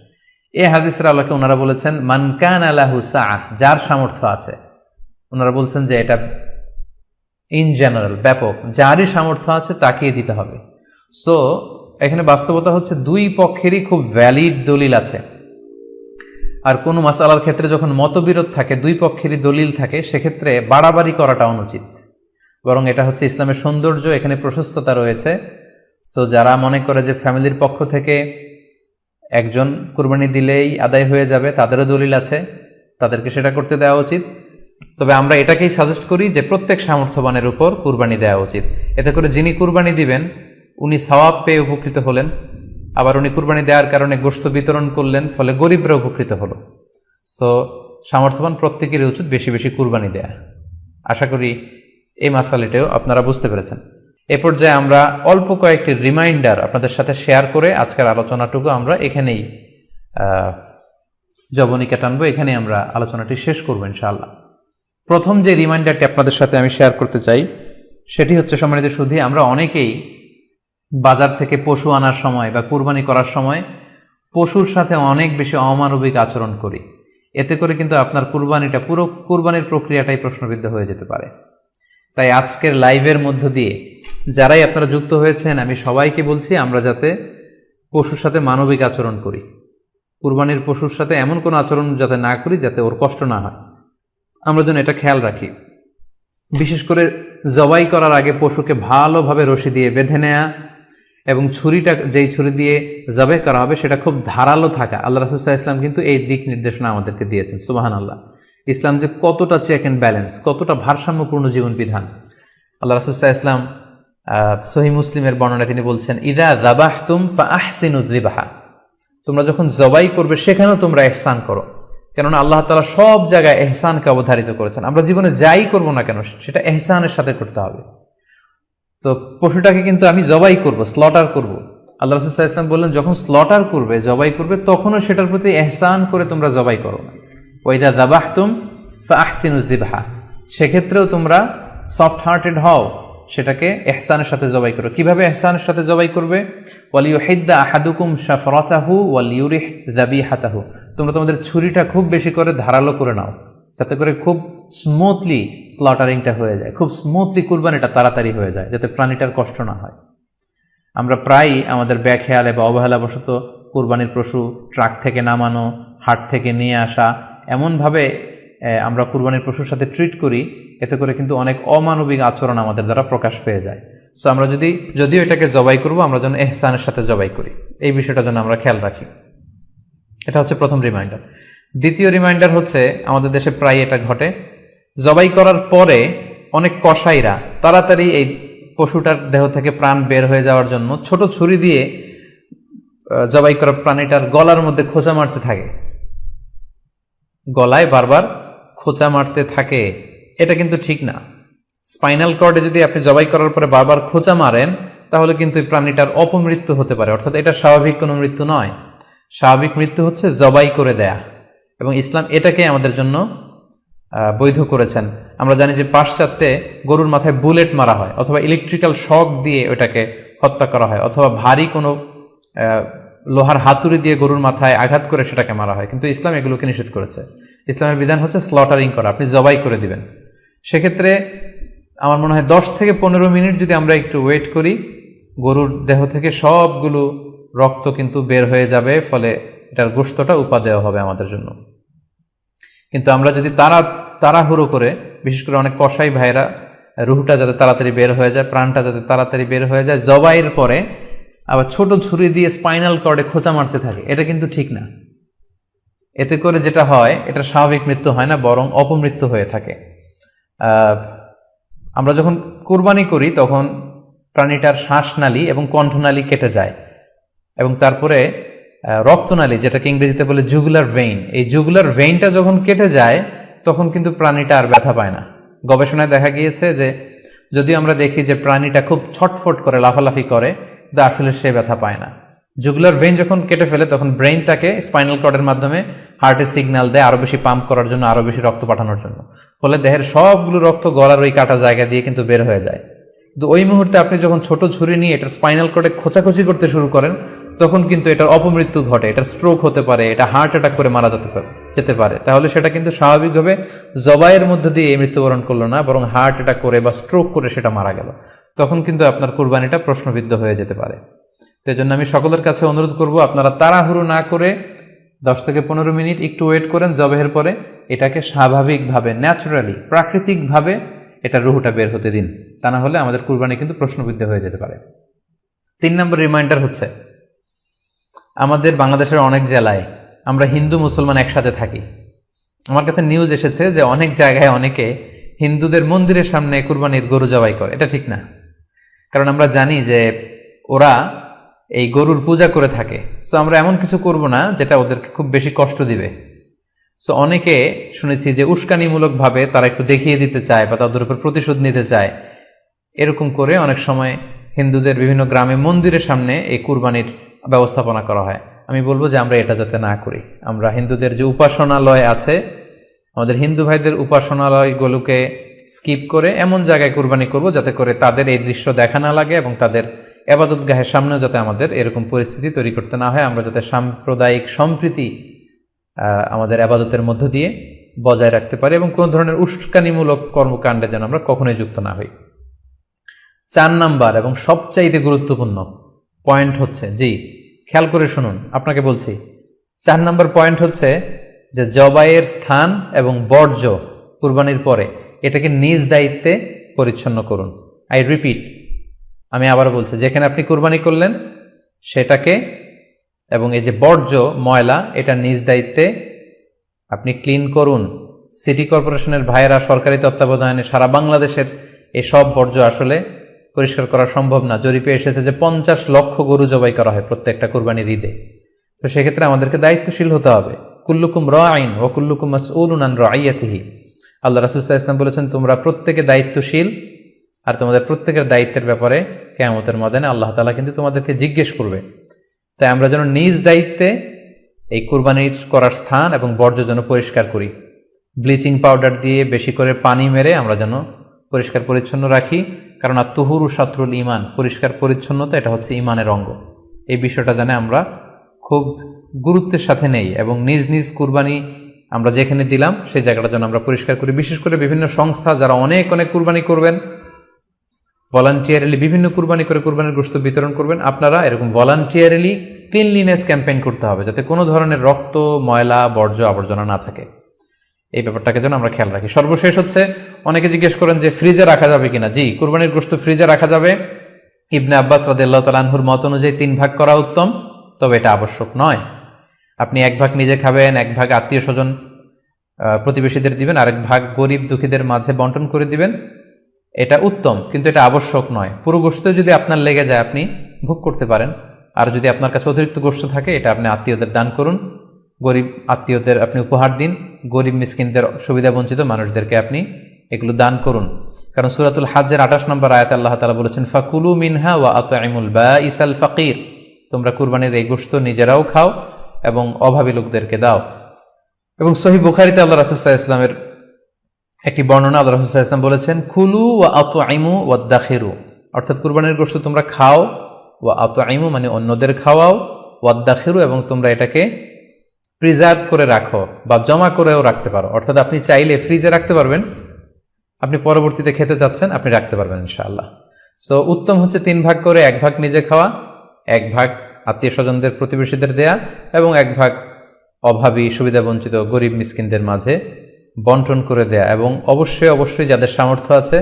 এই হাদিসের আলোকে ওনারা বলেছেন মান কানা লাহু সাআহ, যার সামর্থ্য আছে। ওনারা বলছেন যে এটা ইন জেনারেল, ব্যাপক, যারই সামর্থ্য আছে তাকেই দিতে হবে। সো এখানে বাস্তবতা হচ্ছে দুই পক্ষেরই খুব ভ্যালিড দলিল আছে। আর কোনো মাসালার ক্ষেত্রে যখন মতবিরোধ থাকে, দুই পক্ষেরই দলিল থাকে, সেক্ষেত্রে বাড়াবাড়ি করাটা অনুচিত। বরং এটা হচ্ছে ইসলামের সৌন্দর্য, এখানে প্রশস্ততা রয়েছে। সো যারা মনে করে যে ফ্যামিলির পক্ষ থেকে একজন কুরবানি দিলেই আদায় হয়ে যাবে, তাদেরও দলিল আছে, তাদেরকে সেটা করতে দেওয়া উচিত। তবে আমরা এটাকেই সাজেস্ট করি যে প্রত্যেক সামর্থ্যবানের উপর কুরবানি দেওয়া উচিত। এতে করে যিনি কুরবানি দিবেন উনি সওয়াব পেয়ে উপকৃত হলেন, আবার উনি কুরবানি দেওয়ার কারণে গোশত বিতরণ করলেন, ফলে গরিবরা উপকৃত হলো। সো সামর্থ্যবান প্রত্যেকেরই উচিত বেশি বেশি কুরবানি দেয়া। আশা করি এই মাসালাটাও আপনারা বুঝতে পেরেছেন। এ পর্যায়ে আমরা অল্প কয়েকটি রিমাইন্ডার আপনাদের সাথে শেয়ার করে আজকের আলোচনাটুকু আমরা এখানেই জবনিকা টানবো, এখানেই আমরা আলোচনাটি শেষ করবো ইনশাআল্লাহ। প্রথম যে রিমাইন্ডারটি আপনাদের সাথে আমি শেয়ার করতে চাই সেটি হচ্ছে, সম্মানিত সুধী, আমরা অনেকেই বাজার থেকে পশু আনার সময় বা কুরবানি করার সময় পশুর সাথে অনেক বেশি অমানবিক আচরণ করি। এতে করে কিন্তু আপনার কুরবানিটা, পুরো কুরবানির প্রক্রিয়াটাই প্রশ্নবিদ্ধ হয়ে যেতে পারে। তাই আজকের লাইভের মধ্য দিয়ে যারাই আপনারা যুক্ত হয়েছেন, আমি সবাইকে বলছি আমরা যাতে পশুর সাথে মানবিক আচরণ করি, কুরবানির পশুর সাথে এমন কোনো আচরণ যাতে না করি যাতে ওর কষ্ট না হয়, আমরা যেন এটা খেয়াল রাখি। বিশেষ করে জবাই করার আগে পশুকে ভালোভাবে রশি দিয়ে বেঁধে নেয়া এবং ছুরিটা, যেই ছুরি দিয়ে জবাই করা হবে সেটা খুব ধারালো থাকা। আল্লাহ রাসূল সাল্লাল্লাহু আলাইহি ওয়াসাল্লাম কিন্তু এই দিক নির্দেশনা আমাদেরকে দিয়েছেন, সুবহানাল্লাহ। ইসলাম যে কতটা চেক অ্যান্ড ব্যালেন্স, কতটা ভারসাম্যপূর্ণ জীবন বিধান। আল্লাহ রাসূল সাল্লাল্লাহু আলাইহি ওয়াসাল্লাম সহিহ মুসলিমের বর্ণনায় তিনি বলছেন, ইদা যাবাহতুম ফাআহসিনুয যিবহা, তোমরা যখন জবাই করবে সেখানেও তোমরা ইহসান করো। কেননা আল্লাহ তাআলা সব জায়গায় ইহসানকে অবধারিত করেছেন। আমরা জীবনে যাই করব না কেন সেটা ইহসানের সাথে করতে হবে। তো পশুটাকে কিন্তু আমি জবাই করব, স্লটার করব, আল্লাহ রাসূল সাল্লাল্লাহু আলাইহি ওয়াসাল্লাম বললেন যখন স্লটার করবে, জবাই করবে, তখনও সেটার প্রতি ইহসান করে তোমরা জবাই করো না। ওয়া ইদা যাবাহতুম ফাআহসিনুয যিবহা, সেক্ষেত্রেও তোমরা সফট হার্টেড হও, সেটাকে ইহসানের সাথে জবাই করো। কিভাবে ইহসানের সাথে জবাই করবে? ওয়ালিউহিদ্দা আহাদুকুম শাফরাতাহু ওয়ালিউরিহ যাবিহাতাহু, তোমরা তোমাদের ছুরিটা খুব বেশি করে ধারালো করে নাও, যাতে করে খুব স্মুথলি স্লটারিংটা হয়ে যায়, খুব স্মুথলি কুরবানিটা তাড়াতাড়ি হয়ে যায়, যাতে প্রাণীটার কষ্ট না হয়। আমরা প্রায়ই আমাদের বেখেয়ালে বা অবহেলাবশত কুরবানির পশু ট্রাক থেকে নামানো, হাট থেকে নিয়ে আসা, এমনভাবে আমরা কুরবানির পশুর সাথে ট্রিট করি, এতে করে কিন্তু অনেক অমানবিক আচরণ আমাদের দ্বারা প্রকাশ পেয়ে যায়। সো আমরা যদিও এটাকে জবাই করব, আমরা যেন ইহসানের সাথে জবাই করি, এই বিষয়টা যেন আমরা খেয়াল রাখি। এটা হচ্ছে প্রথম রিমাইন্ডার। দ্বিতীয় রিমাইন্ডার হচ্ছে, আমাদের দেশে প্রায় এটা ঘটে, জবাই করার পরে অনেক কসাইরা তাড়াতাড়ি এই পশুটার দেহ থেকে প্রাণ বের হয়ে যাওয়ার জন্য ছোট ছুরি দিয়ে জবাই করা প্রাণীটার গলার মধ্যে খোঁচা মারতে থাকে, গলায় বারবার খোঁচা মারতে থাকে। এটা কিন্তু ঠিক না। স্পাইনাল কর্ডে যদি আপনি জবাই করার পরে বারবার খোঁচা মারেন, তাহলে কিন্তু এই প্রাণীটার অপমৃত্যু হতে পারে, অর্থাৎ এটা স্বাভাবিক কোনো মৃত্যু নয়। স্বাভাবিক মৃত্যু হচ্ছে জবাই করে দেয়া, এবং ইসলাম এটাকে আমাদের জন্য বৈধ করেছেন। আমরা জানি যে পাশ্চাত্যে গরুর মাথায় বুলেট মারা হয়, অথবা ইলেকট্রিক্যাল শক দিয়ে ওটাকে হত্যা করা হয়, অথবা ভারী কোনো লোহার হাতুড়ি দিয়ে গরুর মাথায় আঘাত করে সেটাকে মারা হয়। কিন্তু ইসলাম এগুলোকে নিষেধ করেছে। ইসলামের বিধান হচ্ছে স্লটারিং করা, আপনি জবাই করে দিবেন। সেক্ষেত্রে আমার মনে হয় 10 থেকে 15 মিনিট যদি আমরা একটু ওয়েট করি, গরুর দেহ থেকে সবগুলো রক্ত কিন্তু বের হয়ে যাবে, ফলে এটার গোশতটা উপাদেয় হবে আমাদের জন্য। কিন্তু আমরা যদি তাড়াহুড়ো করে, বিশেষ করে অনেক কসাই ভাইরা রুহটা যাতে তাড়াতাড়ি বের হয়ে যায়, প্রাণটা যাতে তাড়াতাড়ি বের হয়ে যায়, জবাইয়ের পরে আবার ছোট ছুরি দিয়ে স্পাইনাল কর্ডে খোঁচা মারতে থাকে, এটা কিন্তু ঠিক না। এতে করে যেটা হয়, এটা স্বাভাবিক মৃত্যু হয় না, বরং অপমৃত্যু হয়ে থাকে। আমরা যখন কুরবানি করি তখন প্রাণীটার শ্বাসনালী এবং কণ্ঠনালী কেটে যায়, এবং তারপরে রক্তনালী, যেটাকে ইংরেজিতে বলে জুগুলার ভেইন, এই জুগুলার ভেইনটা যখন কেটে যায় তখন কিন্তু প্রাণীটা আর ব্যথা পায় না। গবেষণায় দেখা গিয়েছে যে যদিও আমরা দেখি যে প্রাণীটা খুব ছটফট করে, লাফালাফি করে, কিন্তু আসলে সে ব্যথা পায় না। জুগুলার ভেইন যখন কেটে ফেলে তখন ব্রেইন তাকে স্পাইনাল কর্ডের মাধ্যমে হার্টে সিগন্যাল দেয় আরো বেশি পাম্প করার জন্য, আরো বেশি রক্ত পাঠানোর জন্য। ফলে দেহের সবগুলো রক্ত গলার ওই কাটা জায়গা দিয়ে কিন্তু বের হয়ে যায়। কিন্তু ওই মুহূর্তে আপনি যখন ছোট ছুরি নিয়ে এটার স্পাইনাল কর্ডে খোঁচাখুচি করতে শুরু করেন, তখন কিন্তু এটার অপমৃত্যু ঘটে, এটার স্ট্রোক হতে পারে, এটা হার্ট অ্যাটাক করে মারা যেতে পারে। তাহলে সেটা কিন্তু স্বাভাবিকভাবে জবাইয়ের মধ্যে দিয়ে মৃত্যুবরণ করলো না, বরং হার্ট অ্যাটাক করে বা স্ট্রোক করে সেটা মারা গেল। তখন কিন্তু আপনার কুরবানিটা প্রশ্নবিদ্ধ হয়ে যেতে পারে। তো এই জন্য আমি সকলের কাছে অনুরোধ করব, আপনারা তাড়াহুড়ো না করে 10 থেকে 15 মিনিট একটু ওয়েট করেন জবাইয়ের পরে, এটাকে স্বাভাবিকভাবে, ন্যাচারালি, প্রাকৃতিকভাবে এটা রুহটা বের হতে দিন। তা না হলে আমাদের কুরবানি কিন্তু প্রশ্নবিদ্ধ হয়ে যেতে পারে। 3 নম্বর রিমাইন্ডার হচ্ছে, আমাদের বাংলাদেশের অনেক জেলায় আমরা হিন্দু মুসলমান একসাথে থাকি। আমার কাছে নিউজ এসেছে যে অনেক জায়গায় অনেকে হিন্দুদের মন্দিরের সামনে কুরবানির গরু জবাই করে। এটা ঠিক না, কারণ আমরা জানি যে ওরা এই গরুর পূজা করে থাকে। সো আমরা এমন কিছু করব না যেটা ওদেরকে খুব বেশি কষ্ট দিবে। সো অনেকে শুনেছি যে উস্কানিমূলকভাবে তারা একটু দেখিয়ে দিতে চায় বা তাদের উপর প্রতিশোধ নিতে চায়, এরকম করে অনেক সময় হিন্দুদের বিভিন্ন গ্রামে মন্দিরের সামনে এই কুরবানির ব্যবস্থাপনা করা হয়। আমি বলবো যে আমরা এটা যাতে না করি। আমরা হিন্দুদের যে উপাসনালয় আছে, আমাদের হিন্দু ভাইদের উপাসনালয়গুলোকে স্কিপ করে এমন জায়গায় কুরবানি করব যাতে করে তাদের এই দৃশ্য দেখা না লাগে, এবং তাদের এবাদতগাহের সামনেও যাতে আমাদের এরকম পরিস্থিতি তৈরি করতে না হয়। আমরা যাতে সাম্প্রদায়িক সম্প্রীতি আমাদের আবাদতের মধ্য দিয়ে বজায় রাখতে পারি, এবং কোনো ধরনের উস্কানিমূলক কর্মকাণ্ডে যেন আমরা কখনোই যুক্ত না হই। 4 নাম্বার এবং সবচাইতে গুরুত্বপূর্ণ পয়েন্ট হচ্ছে, জি খেয়াল করে শুনুন, আপনাকে বলছি, 4 নাম্বার পয়েন্ট হচ্ছে যে জবাইয়ের স্থান এবং বর্জ্য কুরবানির পরে এটাকে নিজ দায়িত্বে পরিচ্ছন্ন করুন। আই রিপিট, আমি আবার বলছি, যেখানে আপনি কুরবানি করলেন সেটাকে এবং এই যে বর্জ্য ময়লা, এটা নিজ দায়িত্বে আপনি ক্লিন করুন। সিটি কর্পোরেশনের ভাইয়েরা সরকারি তত্ত্বাবধানে সারা বাংলাদেশের এই সব বর্জ্য আসলে পরিষ্কার করা সম্ভব না। জরিপে এসেছে যে 50 লক্ষ গরু জবাই করা হয় প্রত্যেকটা কুরবানির ঈদে। তো সেক্ষেত্রে আমাদেরকে দায়িত্বশীল হতে হবে। কুল্লুকুম রাঈন ওয়া কুল্লুকুম মাসউলুন আন রাইয়াতিহি। আল্লাহ রাসূল সাল্লাল্লাহু আলাইহি ওয়াসাল্লাম বলেছেন, তোমরা প্রত্যেকে দায়িত্বশীল, আর তোমাদের প্রত্যেকের দায়িত্বের ব্যাপারে কিয়ামতের ময়দানে আল্লাহ তাআলা কিন্তু তোমাদেরকে জিজ্ঞেস করবে। তাই আমরা যেন নিজ দায়িত্বে এই কুরবানির করার স্থান এবং বর্জ্য যেন পরিষ্কার করি। ব্লিচিং পাউডার দিয়ে বেশি করে পানি মেরে আমরা যেন পরিষ্কার পরিচ্ছন্ন রাখি, কারণ আত-তুহুরু শাতরুল ঈমান, পরিষ্কার পরিচ্ছন্নতা এটা হচ্ছে ঈমানের অঙ্গ। এই বিষয়টা জানে আমরা খুব গুরুত্বের সাথে নেই এবং নিজ নিজ কুরবানি আমরা যেখানে দিলাম সেই জায়গাটা যেন আমরা পরিষ্কার করি। বিশেষ করে বিভিন্ন সংস্থা যারা অনেক অনেক কুরবানি করবেন, ভলান্টিয়ারলি বিভিন্ন কুরবানি করে কুরবানির গোশত বিতরণ করবেন, আপনারা এরকম ভলান্টিয়ারলি ক্লিনলিনেস ক্যাম্পেইন করতে হবে, যাতে কোনো ধরনের রক্ত, ময়লা, বর্জ্য, আবর্জনা না থাকে। এই ব্যাপারটাকে যেন আমরা খেয়াল রাখি। সর্বশেষ হচ্ছে, অনেকে জিজ্ঞেস করেন যে ফ্রিজে রাখা যাবে কিনা। জি, কুরবানির গোশত ফ্রিজে রাখা যাবে। ইবনে আব্বাস রাদিয়াল্লাহু তাআলা আনহুর মত অনুযায়ী 3 ভাগ করা উত্তম, তবে এটা আবশ্যক নয়। আপনি 1 ভাগ নিজে খাবেন, 1 ভাগ আত্মীয় স্বজন প্রতিবেশীদের দিবেন, আরেক ভাগ গরিব দুঃখীদের মাঝে বন্টন করে দিবেন, এটা উত্তম, কিন্তু এটা আবশ্যক নয়। পুরো গোশত যদি আপনার লেগে যায় আপনি ভোগ করতে পারেন, আর যদি আপনার কাছে অতিরিক্ত গোশত থাকে এটা আপনি আত্মীয়দের দান করুন, গরিব আত্মীয়দের আপনি উপহার দিন, গরিব মিসকিনদের, সুবিধা বঞ্চিত মানুষদেরকে আপনি এগুলো দান করুন। কারণ সূরাতুল হাজ্জের 28 নম্বর আয়াতে আল্লাহ তাআলা বলেছেন, ফাকুলু মিনহা ওয়া আত'ইমুল বাঈসাল ফাকির, তোমরা কুরবানির এই গোশত নিজেরাও খাও এবং অভাবী লোকদেরকে দাও। এবং সহিহ বুখারীতে আল্লাহ রাসূল সাল্লাল্লাহু আলাইহি ওয়াসাল্লামের একটি বর্ণনা, আল্লাহ রাসূল সাল্লাল্লাহু আলাইহি ওয়াসাল্লাম বলেছেন, কুলু ওয়া আত'ইমু ওয়াদাখিরু, অর্থাৎ কুরবানির গোশত তোমরা খাও, ওয়া আত'ইমু মানে অন্যদের খাওয়াও, ওয়াদাখিরু এবং তোমরা এটাকে প্রিজার্ভ করে রাখো বা জমা করেও রাখতে পারো। অর্থাৎ আপনি চাইলে ফ্রিজে রাখতে পারবেন, আপনি পরবর্তীতে খেতে চাচ্ছেন আপনি রাখতে পারবেন ইনশাআল্লাহ। সো উত্তম হচ্ছে 3 ভাগ করে 1 ভাগ নিজে খাওয়া, 1 ভাগ আত্মীয় স্বজনদের, প্রতিবেশীদের দেয়া এবং 1 ভাগ অভাবী, সুবিধা বঞ্চিত, গরিব মিসকিনদের মাঝে বন্টন করে দেয়া। এবং অবশ্যই অবশ্যই যাদের সামর্থ্য আছে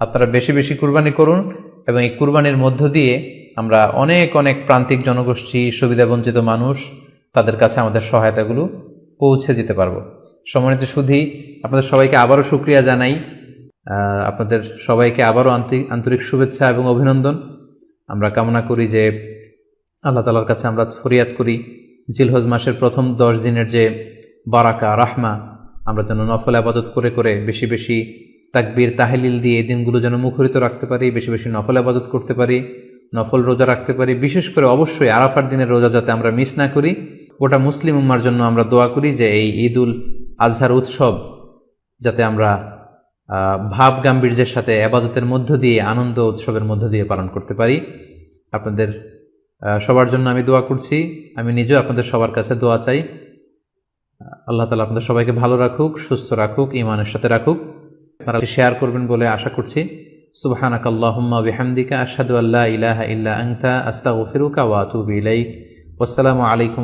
আপনারা বেশি বেশি কুরবানি করুন, এবং এই কুরবানির মধ্য দিয়ে আমরা অনেক অনেক প্রান্তিক জনগোষ্ঠী, সুবিধা বঞ্চিত মানুষ, তাদের কাছে আমাদের সহায়তাগুলো পৌঁছে দিতে পারবো। সম্মানিত সুধী, আপনাদের সবাইকে আবারও শুকরিয়া জানাই, আপনাদের সবাইকে আবারও আন্তরিক শুভেচ্ছা এবং অভিনন্দন। আমরা কামনা করি যে আল্লাহ তাআলার কাছে আমরা ফরিয়াদ করি জিলহজ মাসের প্রথম 10 দিনের যে বারাকা, রাহমা, আমরা যেন নফল ইবাদত করে করে বেশি বেশি তাকবীর, তাহলিল দিয়ে এই দিনগুলো যেন মুখরিত রাখতে পারি, বেশি বেশি নফল ইবাদত করতে পারি, নফল রোজা রাখতে পারি। বিশেষ করে অবশ্যই আরাফার দিনের রোজা যাতে আমরা মিস না করি। গোটা মুসলিম উম্মার জন্য আমরা দোয়া করি যে এই ঈদুল আজহার উৎসব যাতে আমরা ভাব গাম্ভীর্যের সাথে ইবাদতের মধ্য দিয়ে, আনন্দ উৎসবের মধ্য দিয়ে পালন করতে পারি। আপনাদের সবার জন্য আমি দোয়া করছি, আমি নিজেও আপনাদের সবার কাছে দোয়া চাই। আল্লাহ তাআলা আপনাদের সবাইকে ভালো রাখুক, সুস্থ রাখুক, ঈমানের সাথে রাখুক। আপনারা শেয়ার করবেন বলে আশা করছি। সুবহানাকাল্লাহুম্মা ওয়া বিহামদিকা আশহাদু আল্লা ইলাহা ইল্লা আনতা আস্তাগফিরুকা ওয়া আতুবু ইলাইক। ওয়াসসালামু আলাইকুম।